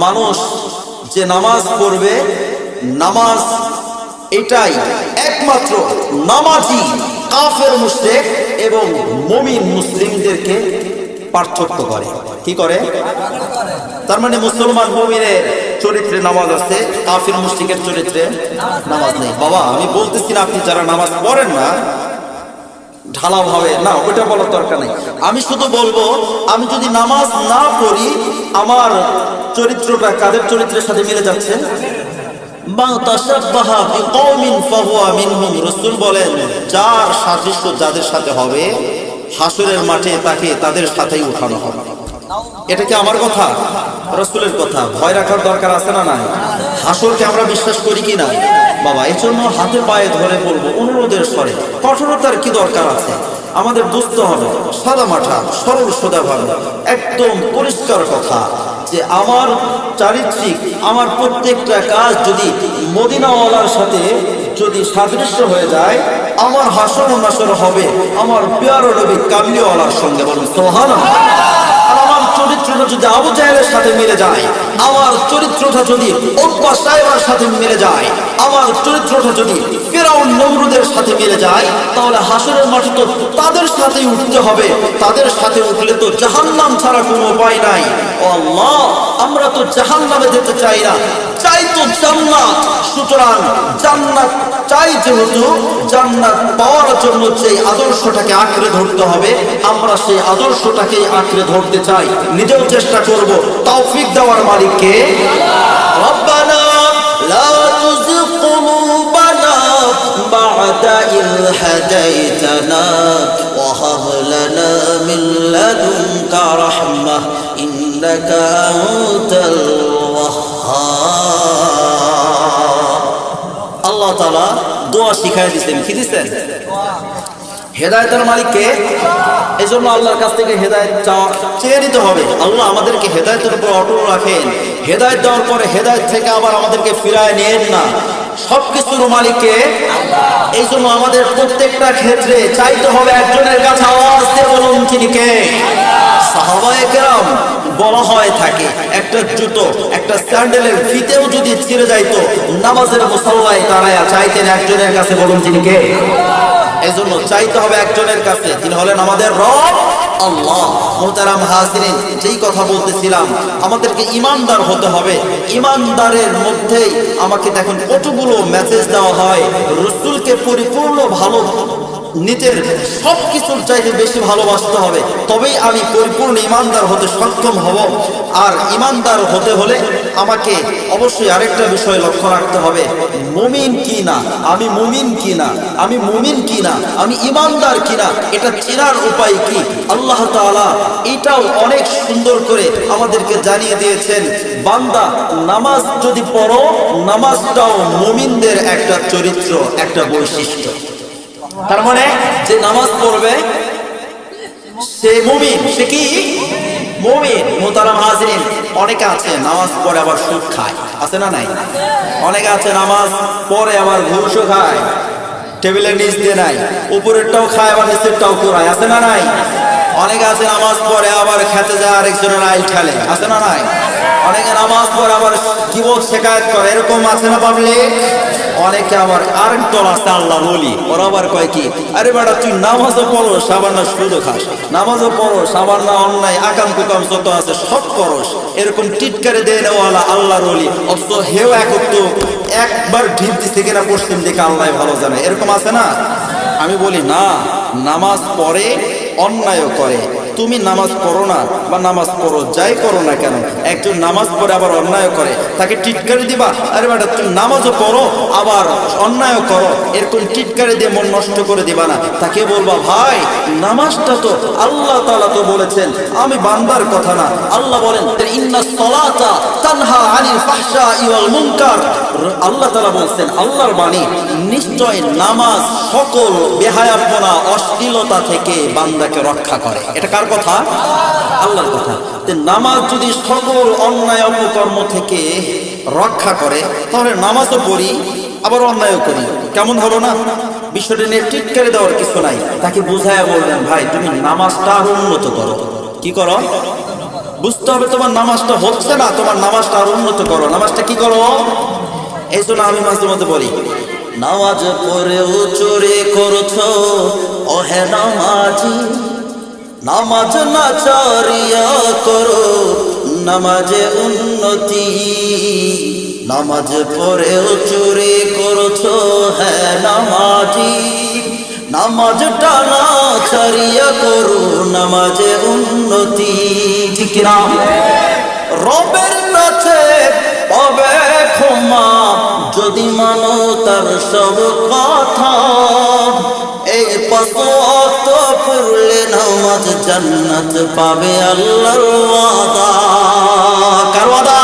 মানুষ যে নামাজ পড়বে, নামাজ এটাই একমাত্র নামাজি কাফের মুশরিক এবং মুমিন মুসলিমদেরকে পার্থক্য করে। কি করে? তার মানে মুসলমান মুমিনের চরিত্রে নামাজ আছে, কাফির মুশরিকের চরিত্রে নামাজ নেই। বাবা, আমি বলতেছি না আপনি যারা নামাজ পড়েন না ঢালাও ভাবে না, ওটা বলার দরকার নেই। আমি শুধু বলবো, আমি যদি নামাজ না পড়ি, আমার চরিত্রটা কাদের চরিত্রের সাথে মিলে যাচ্ছে? রাসূল বলেন, যার সাদৃশ্য যাদের সাথে হবে, হাসরের মাঠে তাকে তাদের সাথেই উঠানো হবে। এটা কি আমার কথা? রাসূলের কথা। ভয় রাখার দরকার আছে না নাই? হাসরকে আমরা বিশ্বাস করি কি না? বাবা, এই জন্য হাতে পায়ে ধরে বলবো, অনুরোধের স্বরে, কঠোরতার কি দরকার আছে? আমাদের বুঝতে হবে সাদা মাঠা সরল সোজা ভাবে একদম পরিষ্কার কথা যে আমার চারিত্রিক, আমার প্রত্যেকটা কাজ যদি মদিনাওয়ালার সাথে যদি সাদৃশ্য হয়ে যায়, আমার হাসর নাসর হবে আমার প্যারা নবী কামলিওয়ালার সঙ্গে। বলুন সুবহানাল্লাহ। আর আমার চরিত্রটা যদি আবু জাহেলের সাথে মিলে যায়, আমার চরিত্রটা যদি উতবা সাইবার সাথে মিলে যায়, আমার চরিত্রটা যদি ফিরআউন নমরুদের সাথে মিলে যায়, তাহলে হাসরের মাঠে তো তাদের সাথেই উঠতে হবে। তাদের সাথে উঠলে তো জাহান্নাম ছাড়া কোনো উপায় নাই। ও আল্লাহ, আমরা তো জাহান্নামে যেতে চাই না, চাই তো জান্নাত। সুতরাং জান্নাত চাই, যেহেতু জান্নাত পাওয়ার জন্য সেই আদর্শটাকে আঁকড়ে ধরতে হবে। আমরা সেই আদর্শটাকে আঁকড়ে ধরতে চাই, নিজেও চেষ্টা করব। তৌফিক দেওয়ার মালিক কে? রব্বানা লা তুযিগ কুলুবানা বা'দা ইয হাদাইতানা ওয়া হাব লানা মিন লাদুনকা রাহমাহ ইন্নাকা আনতাল ওয়াহ্হাব। আল্লাহ তাআলা দোয়া শিখাই দিয়েছেন। কি দিয়েছেন? হেদায়েতের মালিককে। এই জন্য আল্লাহর কাছ থেকে হেদায়েত চেয়ে নিতে হবে। আল্লাহ আমাদেরকে হেদায়েতের উপর অটল রাখেন। হেদায়েত দেওয়ার পরে হেদায়েত থেকে আবার আমাদেরকে ফিরায় নেন না। সবকিছুর মালিককে আল্লাহ। এই জন্য আমাদের প্রত্যেকটা ক্ষেত্রে চাইতে হবে একজনের কাছে, আওয়াজ দিয়ে বলুন তিনি কে? সাহাবায়ে কেরাম বলা হয় থাকে, একটা জুতো, একটা স্যান্ডেলের ফিতেও যদি ছিঁড়ে যাইতো, নামাজের মুসাল্লায় দাঁড়ায়া চাইতেন একজনের কাছে। বলুন তিনি কে? এই জন্য চাইতে হবে একজনের কাছে, তিনি হলেন আমাদের রব আল্লাহ। মুহতারাম হাজিরিন, যেই কথা বলতেছিলাম, আমাদেরকে ইমানদার হতে হবে। ইমানদারের মধ্যেই আমাকে দেখুন কতগুলো মেসেজ দেওয়া হয়, রাসূলকে পরিপূর্ণ ভালো নিজের সবকিছুর চাইতে বেশি ভালোবাসতে হবে, তবেই আমি পরিপূর্ণ ইমানদার হতে সক্ষম হব। আর ইমানদার হতে হলে আমাকে অবশ্যই আরেকটা বিষয় লক্ষ্য রাখতে হবে, মুমিন কি না, আমি মুমিন কি না, আমি মুমিন কি না, আমি ইমানদার কি না, এটা চেনার উপায় কি? আল্লাহ তাআলা এটাও অনেক সুন্দর করে আমাদেরকে জানিয়ে দিয়েছেন। বান্দা নামাজ যদি পড়ো, নামাজটাও মুমিনদের একটা চরিত্র, একটা বৈশিষ্ট্য। তার মানে যে নামাজ পড়বে সে মুমিন। সে কি? মুমিন। মুহতারাম হাজিরিন, অনেকে আছে নামাজ পড়ে আবার সুদ খায়, আছে না নাই? অনেকে আছে নামাজ পড়ে আবার ঘুষও খায়, টেবিলের নিচ দিয়ে নাই, উপরেরটাও খায় আবার নিচেরটাও কুড়ায়, আছে না নাই? অনেকে আছে নামাজ পড়ে আবার খেতে যায় আরেকজনের আইল ঠেলে, আছে না নাই? অনেকে নামাজ পড়ে আবার গীবত শেখায়ত করে, এরকম আছে না পাবলিক? অনেকে আবার আরেক দল আছে আল্লাহ বলি, ওরা আবার কয় কি, আরে বেটা তুই নামাজও পড়ো সাবান না সুদও খাস, নামাজও পড়ো সাবান না অন্যায় আকাম কুকাম যত আছে সব করস, এরকম টিটকারে দেয় নেওয়ালা আল্লাহর ওলি, অথচ হেও একবার ঢিপ দিচ্ছে কিনা পশ্চিম দিকে আল্লাহ ভালো জানে, এরকম আছে না? আমি বলি না, নামাজ পড়ে অন্যায়ও করে, তুমি নামাজ পড়ো না বা নামাজ পড়ো যাই করো না কেন, একজন নামাজ পড়ে আবার অন্যায় করে তাকে টিটকারি দিবা, আরে বেটা তুমি নামাজও পড়ো আবার অন্যায় করো, এরকম টিটকারি দিয়ে মন নষ্ট করে দিবা না, তাকে বলবা ভাই নামাজটা তো আল্লাহ তাআলা তো বলেছেন, আমি বান্দার কথা না, আল্লাহ বলেন ইন্নাস সালাতা তানহা আনিল ফাহশাই ওয়াল মুনকার, আল্লাহ তাআলা বলেন আল্লাহর বাণী, নিশ্চয় নামাজ সকল বেহায়াপনা অশ্লীলতা থেকে বান্দাকে রক্ষা করে। এটা কার কথা? আল্লাহর কথা। নামাজ যদি সকল অন্যায় অপকর্ম থেকে রক্ষা করে, তাহলে নামাজও পড়ি আবার অন্যায়ও করি, কেমন হলো না? বিষয়টা নিয়ে টিটকারি দেওয়ার কিছু নাই, তাকে বুঝায় বলবেন ভাই তুমি নামাজটা আরো উন্নত করো। কি করো? বুঝতে হবে তোমার নামাজটা হচ্ছে না, তোমার নামাজটা আরো উন্নত করো। নামাজটা কি করো? এই জন্য আমি মাঝে মধ্যে বলি, নামাজ পড়েও চোরে করছো ওহে নামাজি, নামাজ না চারিয়া করো নামাজে উন্নতি, নামাজ পড়েও চুরি করছো হ্যাঁ নামাজি, নামাজটা না ছাড়িয়া করো নামাজে উন্নতি। ঠিক না? রবের কাছে পাবে ক্ষমা যদি মানো তার সব কথা, এই পাঁচ ওয়াক্ত পড়লে নামাজ জান্নাত পাবে আল্লাহর ওয়াদা। কার ওয়াদা?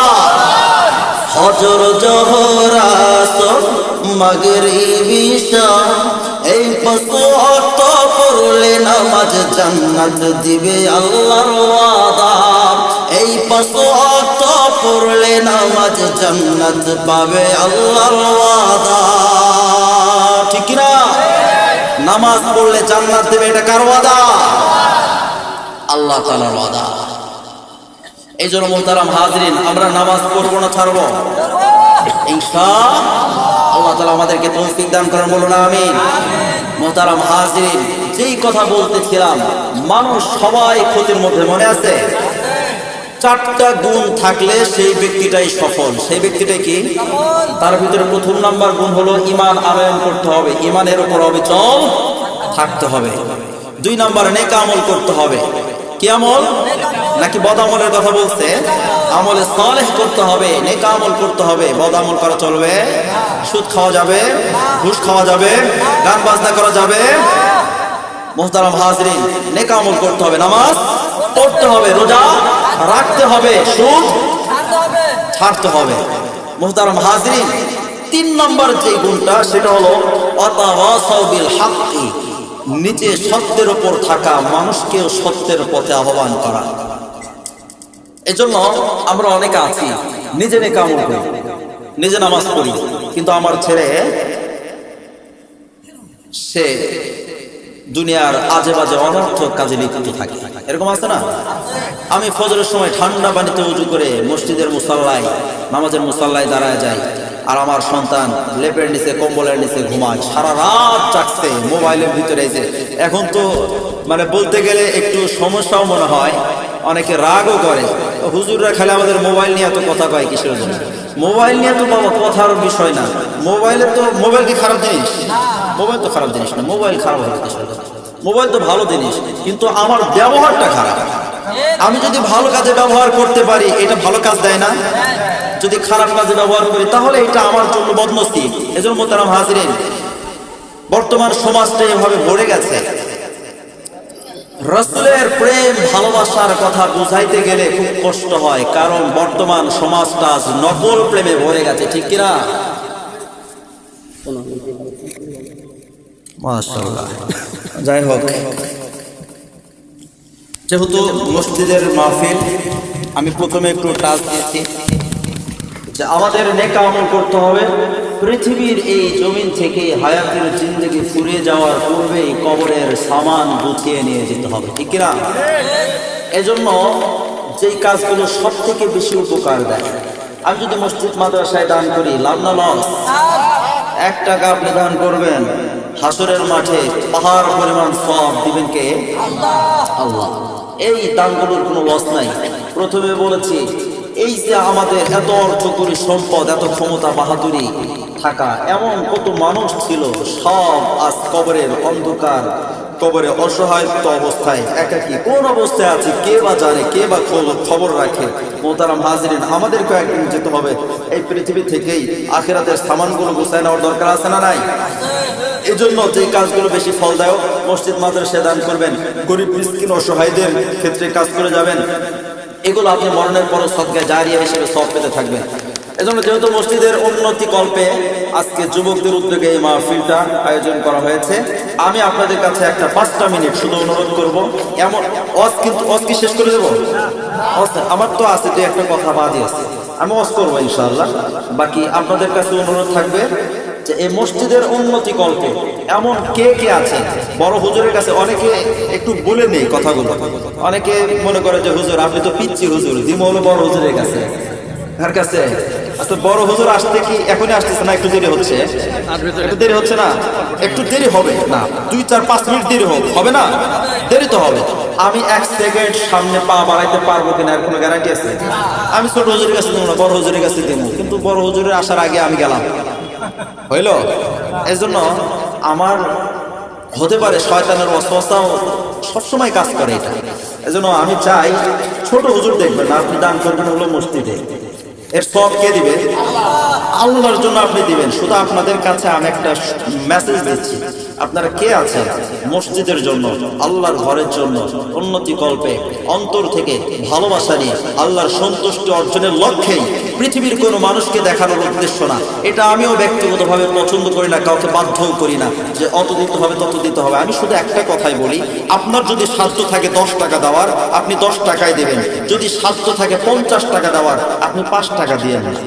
ফজর জোহর আসর মাগরিব ইশা, এই পাঁচ ওয়াক্ত পড়লে নামাজ জান্নাত দিবে আল্লাহর ওয়াদা, এই পাঁচ ওয়াক্ত পড়লে নামাজ জান্নাত পাবে আল্লাহর ওয়াদা। ঠিক না? নামাজ পড়লে জান্নাত দেবে, এটা কার ওয়াদা? আল্লাহ তাআলার ওয়াদা। এই জন্য মুহতারাম হাজরিন, আমরা নামাজ পড়বো না ছাড়বো ইনশাআল্লাহ। আল্লাহ তাআলা আমাদেরকে তৌফিক দান করেন, বলুন আমিন। মুহতারাম হাজরিন, যেই কথা বলতেছিলাম, মানুষ সবাই ক্ষতির মধ্যে, মনে আছে? চারটা গুণ থাকলে সেই ব্যক্তিটাই সফল। সেই ব্যক্তিটাই কি? তার ভিতরে প্রথম নাম্বার গুণ হলো ঈমান আনয়ন করতে হবে, ঈমানের উপর অবিচল থাকতে হবে। দুই নাম্বার নেক আমল করতে হবে। কি আমল? নাকি বদ আমলের কথা বলছে? আমলে সালেহ করতে হবে, নেক আমল করতে হবে। বদ আমল করা চলবে? সুদ খাওয়া যাবে? ঘুষ খাওয়া যাবে? গান বাজনা করা যাবে? মুহতারাম হাজরিন, নেক আমল করতে হবে, নামাজ পড়তে হবে, রোজা রাখতে হবে, সুদ ছাড়তে হবে। মুহতারাম হাজরিন, তিন নম্বর যে গুণটা সেটা হলো ওয়াতাওয়াসাউ বিল হাক্কি, নিজে সত্যের উপর থাকা, মানুষকেও সত্যের পথে আহ্বান করা। এজন্য আমরা অনেকে আছি নিজে নেক আমল করি, নিজে নামাজ পড়ি, কিন্তু আমার ছেলে সে দুনিয়ার আজে বাজে অনর্থক কাজে লিপ্ত থাকে। এরকম আছে না? আমি ফজরের সময় ঠান্ডা পানিতে উজু করে মসজিদের মুসাল্লায়, নামাজের মুসাল্লায় দাঁড়ায় যাই, আর আমার সন্তান লেপের নিচে কম্বলের নিচে ঘুমায়, সারা রাত জাগছে মোবাইলের ভিতরে। এখন তো মানে বলতে গেলে একটু সমস্যাও মনে হয়, অনেকে রাগও করে, হুজুররা খালি আমাদের মোবাইল নিয়ে এত কথা কয় কিসের জন্য? মোবাইল নিয়ে তো বাবা কথার বিষয় না। মোবাইল কি খারাপ জিনিস? মোবাইল তো খারাপ জিনিস না। মোবাইল খারাপ হবে কিসের জন্য? মোবাইল তো ভালো জিনিস, কিন্তু আমার ব্যবহারটা খারাপ। আমি যদি ভালো কাজে ব্যবহার করতে পারি, এটা ভালো কাজ দেয় না? যদি খারাপ কাজে ব্যবহার করি তাহলে এটা আমার জন্য বদনসিব। এজন্য মুহতারাম হাজরিন, বর্তমান সমাজটা এভাবে ভরে গেছে। রাসূলের প্রেম ভালোবাসার কথা বুঝাইতে গেলে খুব কষ্ট হয়, কারণ বর্তমান সমাজটা নকল প্রেমে ভরে গেছে। ঠিক কিনা? মাশাআল্লাহ। যাই হোক, যেহেতু মসজিদের মাহফিল, আমি প্রথমে একটু টাচ দিয়েছি যে আমাদের নেক আমল করতে হবে। পৃথিবীর এই জমিন থেকে হায়াতের জিন্দেগি ফুরিয়ে যাওয়ার পূর্বেই কবরের সামান গুছিয়ে নিয়ে যেতে হবে। ঠিক না? এজন্য যেই কাজগুলো সব থেকে বেশি উপকার দেয়। আমি যদি মসজিদ মাদ্রাসায় দান করি, লাভ না লস? 1 টাকা আপনি দান করবেন, হাসরের মাঠে পাহাড় পরিমাণ সওয়াব দিবেন কে? আল্লাহ। এই দানগুলোর কোনো লস নাই। প্রথমে বলেছি, এই যে আমাদের এত অর্থ করি, সম্পদ, এত ক্ষমতা, বাহাদুরি থাকা, এমন কত মানুষ ছিল, সব আজ কবরের অন্ধকার, কবরে অসহায়ত্ব অবস্থায়, একাকী কোন অবস্থায় আছে কে বা জানে, কে বা খবর রাখে। মোহতারাম হাজিরিন, আমাদেরকে একদিন যেতে হবে এই পৃথিবী থেকেই। আখিরাতের সামানগুলো গুছায় নেওয়ার দরকার আছে না নাই? এজন্য যে কাজগুলো বেশি ফলদায়ক, মসজিদ মাদ্রাসায় দান করবেন, গরিব মিসকিন অসহায়দের ক্ষেত্রে কাজ করে যাবেন, এগুলো আপনি মরণের পরও সদকায়ে জারিয়া হিসেবে সওয়াব পেতে থাকবেন। এজন্য যেহেতু মসজিদের উন্নতি কল্পে আজকে যুবকদের উদ্যোগে এই মাহফিলটা আয়োজন করা হয়েছে, আমি আপনাদের কাছে একটা 5টা মিনিট শুধু অনুরোধ করব। এমন ওয়াজ কি শেষ করে দেবো? আমার তো আছে, তো একটা কথা বাদই আছে, আমি ওয়াজ করবো ইনশাআল্লাহ। বাকি আপনাদের কাছে অনুরোধ থাকবে যে এই মসজিদের উন্নতি কল্পে এমন কে কে আছে বড় হুজুরের কাছে। অনেকে একটু বলে নেই কথাগুলো, অনেকে মনে করে যে হুজুর আপনি তো পিচ্ছি হুজুর, দিম হলো বড় হুজুরের কাছে। কার কাছে? আচ্ছা, বড় হুজুর আসতে কি এখনই আসতেছে না একটু দেরি হচ্ছে? একটু দেরি হচ্ছে না? একটু দেরি হবে না, 2-4-5 মিনিট দেরি হবে না? দেরি তো হবে। আমি 1 সেকেন্ড সামনে পা বাড়াইতে পারবো কিনা এর কোনো গ্যারান্টি আছে? আমি ছোট হুজুরের কাছে দেবো না, বড় হুজুরের কাছে দেবো, কিন্তু বড় হুজুরের আসার আগে আমি গেলাম, হইল? এজন্য আমার হতে পারে শয়তানের ওয়াসওয়াসাও সবসময় কাজ করে এটা। এজন্য আমি চাই ছোট হুজুর দেখবেন না, আপনি দান করবেন হলো মসজিদে, এর সব কে দিবে? আল্লাহর জন্য আপনি দিবেন। শুধু আপনাদের কাছে আমি একটা মেসেজ দিচ্ছি, আপনারা কে আছেন মসজিদের জন্য, আল্লাহর ঘরের জন্য উন্নতি কল্পে অন্তর থেকে ভালোবাসা নিয়ে আল্লাহর সন্তুষ্টি অর্জনের লক্ষ্যেই, পৃথিবীর কোনো মানুষকে দেখানোর উদ্দেশ্য না। এটা আমিও ব্যক্তিগতভাবে পছন্দ করি না, কাউকে বাধ্যও করি না যে অত দিতে হবে তত দিতে হবে। আমি শুধু একটা কথাই বলি, আপনার যদি সাধ্য থাকে 10 টাকা দেওয়ার, আপনি 10 টাকায় দেবেন। যদি সাধ্য থাকে 50 টাকা দেওয়ার, আপনি 5 টাকা দিয়ে নেন।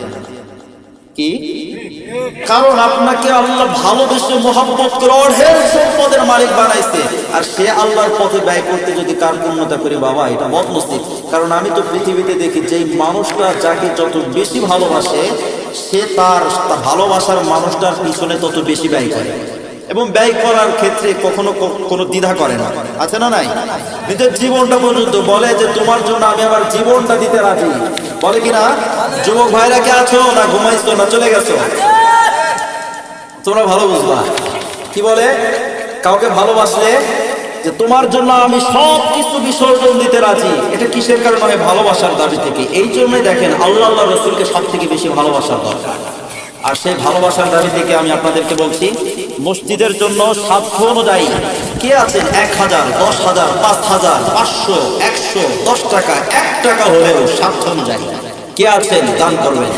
কি? কারণ আপনাকে আল্লাহ ভালোবেসে মহব্বত করে অঢেল সম্পদের মালিক বানাইছে, আর সে আল্লাহর পথে ব্যয় করতে যদি কার পূর্ণতা করি, বাবা এটা বদনসিব। কারণ আমি তো পৃথিবীতে দেখি যেই মানুষটা যাকে যত বেশি ভালোবাসে, সে তার ভালোবাসার মানুষটার পিছনে তত বেশি ব্যয় করে, এবং ব্যয় করার ক্ষেত্রে কখনো কোনো দ্বিধা করে না। আছে না নাই? নিজের জীবনটা পর্যন্ত বলে যে তোমার জন্য আমি আমার জীবনটা দিতে রাজি, বলে কিনা? যুবক ভাইরা কে আছো না ঘুমাইছো না চলে গেছো? তোমরা ভালো বুঝবা কি বলে। কাউকে ভালোবাসলে যে তোমার জন্য আমি সব কিছু বিসর্জন দিতে রাজি, এটা কিসের কারণে হয়? ভালোবাসার দাবি থেকে। এই জন্যই দেখেন আল্লাহ রসুলকে সব থেকে বেশি ভালোবাসার দরকার। আর সেই ভালোবাসার দাবি থেকে আমি আপনাদেরকে বলছি, মসজিদের জন্য সাধ্য অনুযায়ী কে আছেন 1000, 10,000, 5,000, 500, 100, 10 টাকা, 1 টাকা হলেও সাধ্য অনুযায়ী কে আছেন দান করবেন?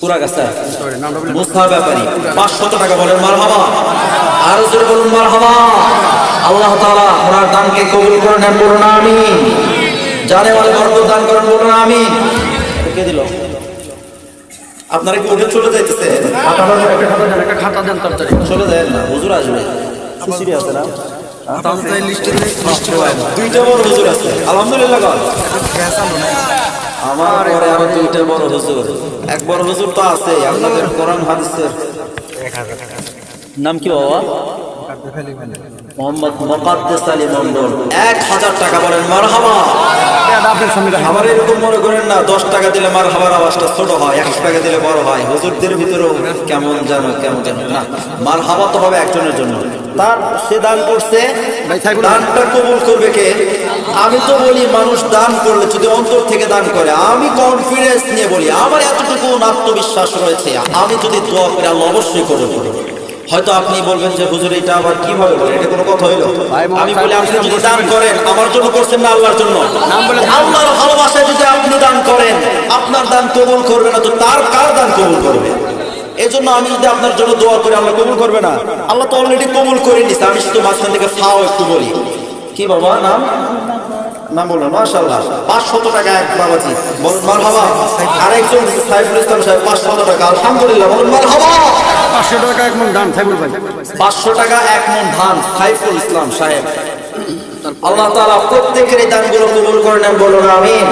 পুরাগাছা মুসা ব্যাপারী 500 টাকা বলেন মারহাবা। আরো জোরে বলুন মারহাবা। আল্লাহ তাআলা ওনার দানকে কবুল করে নেন, বলুন আমিন। জানে ওয়ালে বরকত দান করেন, বলুন আমিন। কে দিল? আপনারা কি উঠে চলে যাইতেছে? একটা খাতা দেন তাড়াতাড়ি। চলে যায় না, হুজুর আসবে। সিসিরি আছে না? দুইটা বড় হুজুর আছে, আলহামদুলিল্লাহ। আমার পরে আরো 2টা বড় হুজুর, এক বড় হুজুর তো আছে আপনাদের কোরআন হাদিসের নাম কি বাবা? মোহাম্মদ মুকাদ্দেস আলী মন্ডল। 1000 টাকা বলেন মারহাবা। আবার এরকম মনে করেন না 10 টাকা দিলে মারহাবার আওয়াজটা ছোট হয়, 100 টাকা দিলে বড় হয়। হুজুরদের ভিতরেও কেমন যেন না, মারহাবা তো হবে একজনের জন্য। তার সে দান করছে, দানটা কবুল করবে কে? আমি তো বলি মানুষ দান করলে যদি অন্তর থেকে দান করে, আমি কনফিডেন্স নিয়ে বলি, আমার এতটুকু আত্মবিশ্বাস রয়েছে, আমি যদি দোয়া করে আল্লাহ অবশ্যই কবুল করবে। হয়তো আপনি বলবেন যে হুজুর এটা আবার কিভাবে বলেন, এটা কোনো কথা হইলো? আমি বলি আপনি যদি দান করেন, আমার জন্য করছেন না আল্লাহর জন্য? আল্লাহর ভালোবাসায় যদি আপনি দান করেন, আপনার দান কবুল করবে না তো তার কার দান কবুল করবে? এজন্য আমি যদি আপনার জন্য দোয়া করি, আল্লাহ কবুল করবে না? আল্লাহ তো অলরেডি কবুল করে নিছে। আমি শুধু মাঝখান থেকে ফাও একটু বলি। কি বাবা নাম? নাম বলুন। মাশাআল্লাহ 500 টাকা এক বাবাজি, বলুন মারহাবা। আরেকজন সাইফুল ইসলাম সাহেব 500 টাকা, আলহামদুলিল্লাহ, বলুন মারহাবা। 500 টাকা এক মণ ধান সাইফুল ভাই। 500 টাকা এক মণ ধান সাইফুল ইসলাম সাহেব। আল্লাহ তাআলা প্রত্যেকের এই দানগুলো কবুল করে নেন, বলুন আমিন।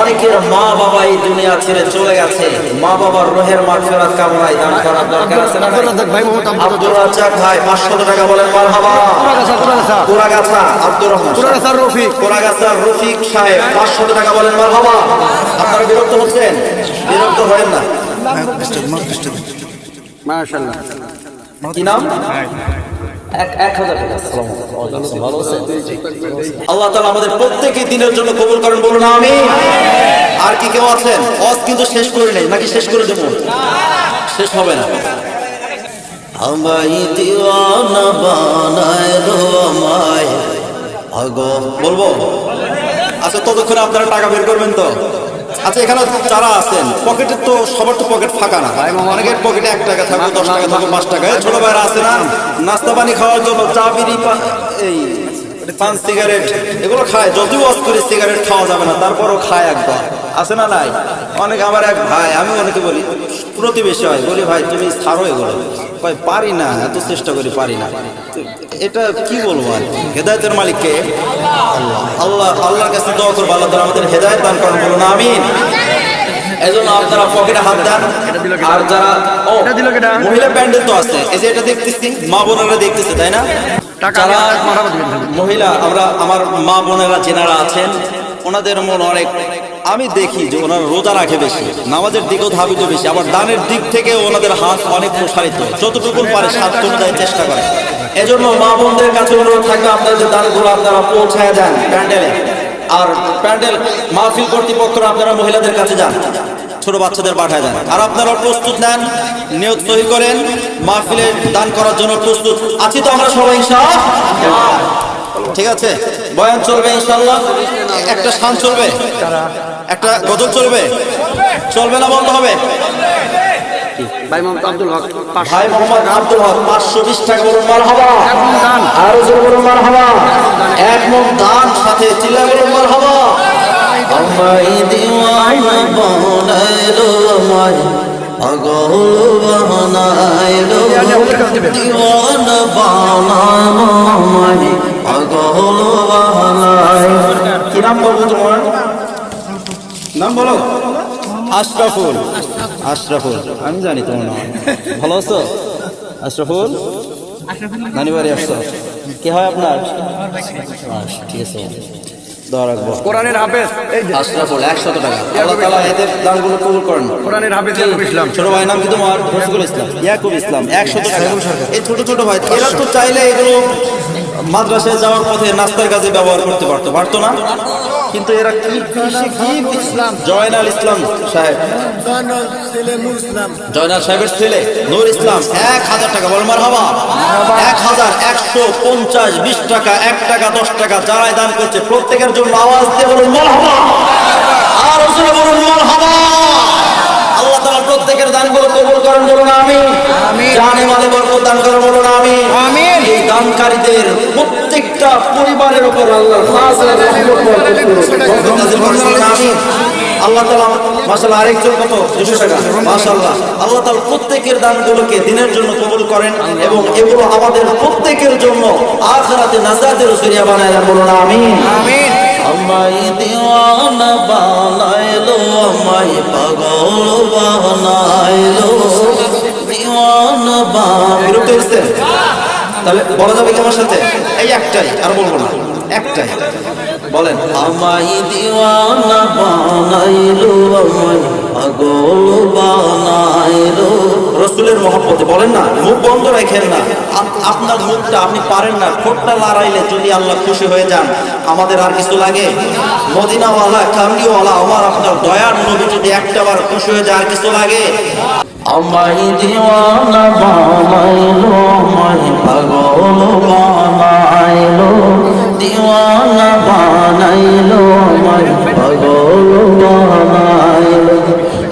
অনেকের মা বাবা এই দুনিয়া ছেড়ে চলে গেছে, মা বাবার রোহের মাগফিরাত কামনায় দান করার দরকার আছে না? ভাই মোহাম্মদ আব্দুর রাজ্জাক ভাই 500 টাকা বলেন মারহাবা। কুরাগাছা আব্দুর রহমান, কুরাগাছা রফিক সাহেব 500 টাকা বলেন মারহাবা। আপনারা বিরক্ত হচ্ছেন? বিরক্ত হবেন না। মাশাআল্লাহ। কি নাম? 1000 টাকা। ভালো আছেন? আল্লাহ তাআলা আমাদের প্রত্যেকই দিনের জন্য কবুল করেন, বলুন আমিন। আর কি কেউ আছেন? ওয়াজ কিন্তু শেষ করে নেই, নাকি শেষ করে দেবো? শেষ হবে না। আমায় দিওয়ানা বানায় লো আমায় আগো, বলবো? আচ্ছা, ততক্ষণে আপনারা টাকা বের করবেন তো? আচ্ছা, এখানে যারা আছেন পকেটে তো সবার তো পকেট ফাঁকা না, অনেকের পকেটে 1 টাকা থাকবে, 10 টাকা থাকবে, 5 টাকা। ছোট ভাইরা আছে না, নাস্তা পানি খাওয়ার জন্য চা বিড়ি এই পান সিগারেট এগুলো খায়। যদিও ওয়াজ করে সিগারেট খাওয়া যাবে না, তারপরও খায় একবার, আছে না নাই? অনেক আমার এক ভাই, আমি অনেকে বলি, প্রতিবেশী হয়, বলি ভাই তুমি ছাড়ো এগুলো, ভাই পারি না, এত চেষ্টা করি পারি না। এটা কি বলবো আর? হেদায়েতের মালিক কে? আল্লাহ। আল্লাহর কাছে দোয়া করবো আল্লাহ তাআলা আমাদের হেদায়েত দান করেন, বলুন আমিন। এজন্য আপনারা পকেটে হাত দেন। আর যারা মহিলা প্যান্ডেল তো আছে, এই যে এটা দেখতেছি, মা বোনেরা দেখতেছে, তাই না? যারা মহিলা, আমার মা বোনেরা যেনারা আছেন, ওনাদের মন অনেক, আমি দেখি যে ওনারা রোজা রাখে বেশি, নামাজের দিকেও ধাবিত বেশি, আবার দানের দিক থেকে ওনাদের হাত অনেক প্রসারিত, যতটুকু পারে সাধ্য অনুযায়ী চেষ্টা করে। এজন্য মা বোনদের কাছে অনুরোধ থাকবে আপনাদের দানগুলো আপনারা পৌঁছায় দেন প্যান্ডেলে। আর প্যান্ডেল মাহফিল কর্তৃপক্ষরা আপনারা মহিলাদের কাছে যান, ছোট বাচ্চাদের পাঠায় দেন। আর আপনারা প্রস্তুত নেন, নিয়ত সহি করেন, মাহফিলে দান করার জন্য প্রস্তুত আছি তো আমরা সবাই ইনশাআল্লাহ? ঠিক আছে, বয়ান চলবে ইনশাআল্লাহ, একটা শান চলবে, একটা গজল চলবে, চলবে না বন্ধ হবে? ভাই মোহাম্মদ আব্দুল হক, ভাই মোহাম্মদ আব্দুল হক 520 টাকা বলুন মারহাবা। আরো জোরে বলুন মারহাবা। এক মন দান সাথে চিল্লা বলুন মারহাবা। আমায় দিওয়ানা বানাইলো আমায় পাগল বানাইলো, দিওয়ানা বানানো আমায় পাগল বানাই। কি নাম বলবো তোমার? নাম বলো। আশরাফুল। আশরাফুল, আমি জানি তোমার নাম। ভালো আছো আশরাফুল? নানি বাড়ি আসছো? কি হয় আপনার? ঠিক আছে, দোয়া রাখবো। কোরআনের হাফেজ আশরাফুল 100 টাকা। আল্লাহ তাআলা এদের দানগুলো কবুল করেন। কোরআনের হাফেজ ইসলাম। ছোট ভাই নাম কি তোমার? রফিকুল ইসলাম, ইয়াকুব ইসলাম 100 টাকা। এই ছোট ছোট ভাই এরা তো চাইলে এগুলো মাদ্রাসায় যাওয়ার পথে নাস্তার কাজে ব্যবহার করতে পারতো না, কিন্তু এরা কি ইসলাম। জয়নাল ইসলাম সাহেব, জয়নাল সাহেবের ছেলে নূর ইসলাম 1000 টাকা বল মারহাবা। 1000, 150, 20 টাকা, 1 টাকা, 10 টাকা যারাই দান করছে প্রত্যেকের জন্য আওয়াজ দিয়ে বলুন মারহাবা। আর জোরে বলুন মারহাবা। আল্লাহ তাআলা প্রত্যেকের দানগুলো কবুল করেন, বলুন আমিন। জানে মালে বরকত দান করেন, বলুন আমিন। এই দানকারীদের প্রত্যেকটা পরিবারের উপর আল্লাহর ফাজলে রহমত বরকত করুন, আমিন। আল্লাহ তাআলা মাশাআল্লাহ আরেকজন কত 200 টাকা, মাশাআল্লাহ। আল্লাহ তাআলা প্রত্যেকের দানগুলোকে দিনের জন্য কবুল করেন এবং এগুলো আমাদের প্রত্যেকের জন্য আখিরাতে নাজাতের জরিয়া বানায় দেন, বলুন আমিন। আমিন। আমায় দিওয়ানা বানাইলো আমায় পাগল বানাইলো, দিওয়ানা বিরক্ত হচ্ছে? তাহলে বলা যাবে কি আমার সাথে? এই একটাই, আর বলবো না, একটাই বলেন। আমায় দিওয়ানা বানাইলো আমায় পাগল বানাইলো, রাসূলের মহব্বতে বলেন না, মুখ বন্ধ রাখেন না। আপনার মুখটা আপনি পারেন না, ঠোঁটটা লড়াইলে যদি আল্লাহ খুশি হয়ে যান, আমাদের আর কিছু লাগে? মদিনাওয়ালা, কামলিওয়ালা, আমার আপনার দয়ার নবী যদি একটাবার খুশি হয়ে যায়, আর কিছু লাগে? আমায় দিওয়ানা বানাইলো আমায় পাগল বানাইলো, দিওয়ানা বানাইলো আমায় পাগল বানাইলো।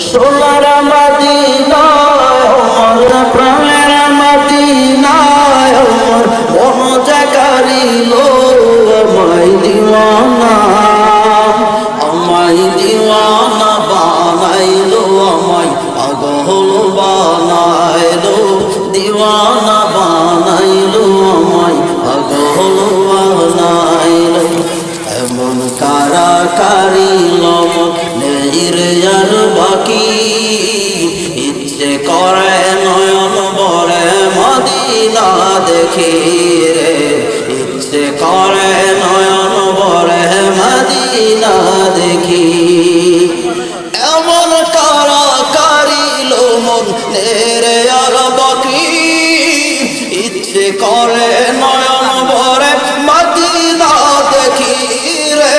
সোনার মদিনায় আমার প্রাণের মদিনায় আমার মন জাগারিলো, আমায় দিওয়ানা, আমায় দিওয়ানা বানাইলো আমায় পাগল বানাইলো, দিওয়ানা বানাইলো আমায় পাগল বানাইলো। দেখি রে, ইচ্ছে করে নয়ন ভরে মদিনা দেখি। এমন কারা কারিল মন নেরে আর বাকি, ইচ্ছে করে নয়ন ভরে মদিনা দেখি রে,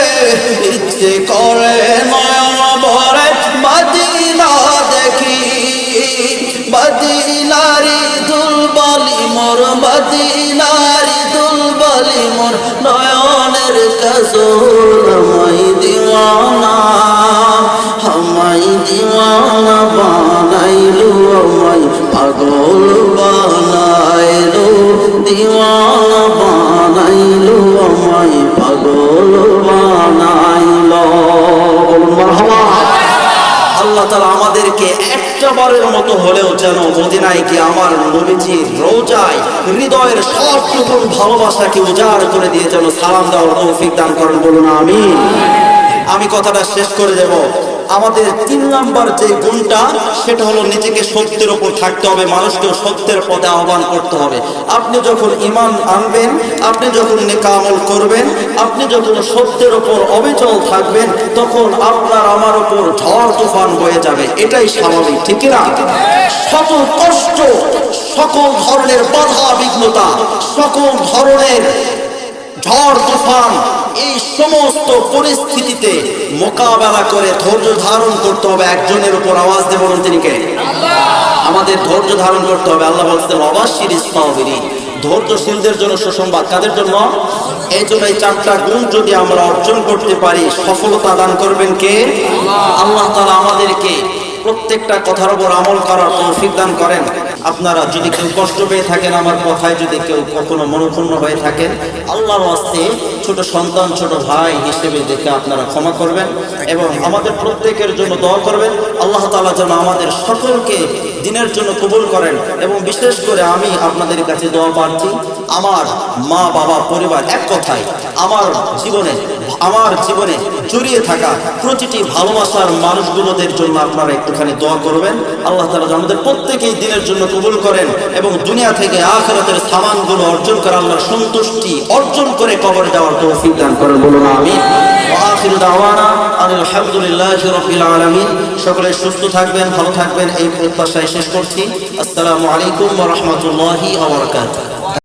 ইচ্ছে করে নয়ন ভরে মদিনা দেখি। মদিনারি দুলবালি মোর, মদিনারি দুলবালি মোর, নয়নের কাজল আমায় দিওয়ানা, আমায় দিওয়ানা বানাইলো, আমায় পাগল বানাইলো, দিওয়ানা বানাইলো, আমায় পাগল বানাইলো। বলুন মারহাবা। আল্লাহ তাআলা আমাদেরকে একটা বারের মতো হলেও যেন মদিনায় গিয়ে আমার নবীজির রওজায় হৃদয়ের সবটুকু ভালোবাসাকে উজাড় করে দিয়ে যেন সালাম দেওয়ার তৌফিক দান করেন। বলুন আমিন। আমি কথাটা শেষ করে দেব। আমাদের 3 নাম্বার যে গুণটা, সেটা হলো নিজেকে সত্যের উপর থাকতে হবে, মানুষকে সত্যের পথে আহ্বান করতে হবে। আপনি যখন ঈমান আনবেন, আপনি যখন নেক আমল করবেন, আপনি যখন সত্যের উপর অবিচল থাকবেন, তখন আপনার আমার উপর ঝড় তুফান বয়ে যাবে। এটাই স্বাভাবিক, ঠিক না? সকল কষ্ট, সকল ধরনের বাধা বিঘ্নতা, সকল ধরনের ঝড় তুফান, এই সমস্ত পরিস্থিতিতে মোকাবেলা করে ধৈর্য ধারণ করতে হবে একজনের উপর। আওয়াজ দিয়ে বলুন তিনি কে? আমাদের ধৈর্য ধারণ করতে হবে। আল্লাহ বলছেন ওয়াবাশশিরিস সাবিরিন, ধৈর্যশীলদের জন্য সুসংবাদ। কাদের জন্য? এই জন্য এই 4টা গুণ যদি আমরা অর্জন করতে পারি, সফলতা দান করবেন কে? আল্লাহ তাআলা আমাদেরকে প্রত্যেকটা কথার উপর আমল করার তৌফিক দান করেন। আপনারা যদি কেউ কষ্ট পেয়ে থাকেন, আমার কথায় যদি কেউ কখনো মনোক্ষুণ্ণ হয়ে থাকেন, আল্লাহর ওয়াস্তে ছোট সন্তান, ছোট ভাই হিসেবে দেখে আপনারা ক্ষমা করবেন এবং আমাদের প্রত্যেকের জন্য দোয়া করবেন। আল্লাহ তাআলা যেন আমাদের সকলকে দিনের জন্য কবুল করেন। এবং বিশেষ করে আমি আপনাদের কাছে দোয়া প্রার্থী, আমার মা বাবা পরিবার, এক কথায় আমার জীবনে জড়িয়ে থাকা প্রতিটি ভালোবাসার মানুষগুলোদের জন্য আপনারা একটুখানি দোয়া করবেন। আল্লাহ তাআলা আমাদের প্রত্যেকেই দিনের জন্য কবুল করেন এবং দুনিয়া থেকে আখিরাতের সামানগুলো অর্জন করে আল্লাহর সন্তুষ্টি অর্জন করে কবরে যাওয়ার তৌফিক দান করেন। বলুন আমিন। ওয়া আখিরু দাওয়ানা আলহামদুলিল্লাহি রাব্বিল আলামিন। সকলে সুস্থ থাকবেন, ভালো থাকবেন, এই প্রত্যাশায় শেষ করছি। আসসালামু আলাইকুম ওয়া রাহমাতুল্লাহি ওয়া বারাকাতুহু।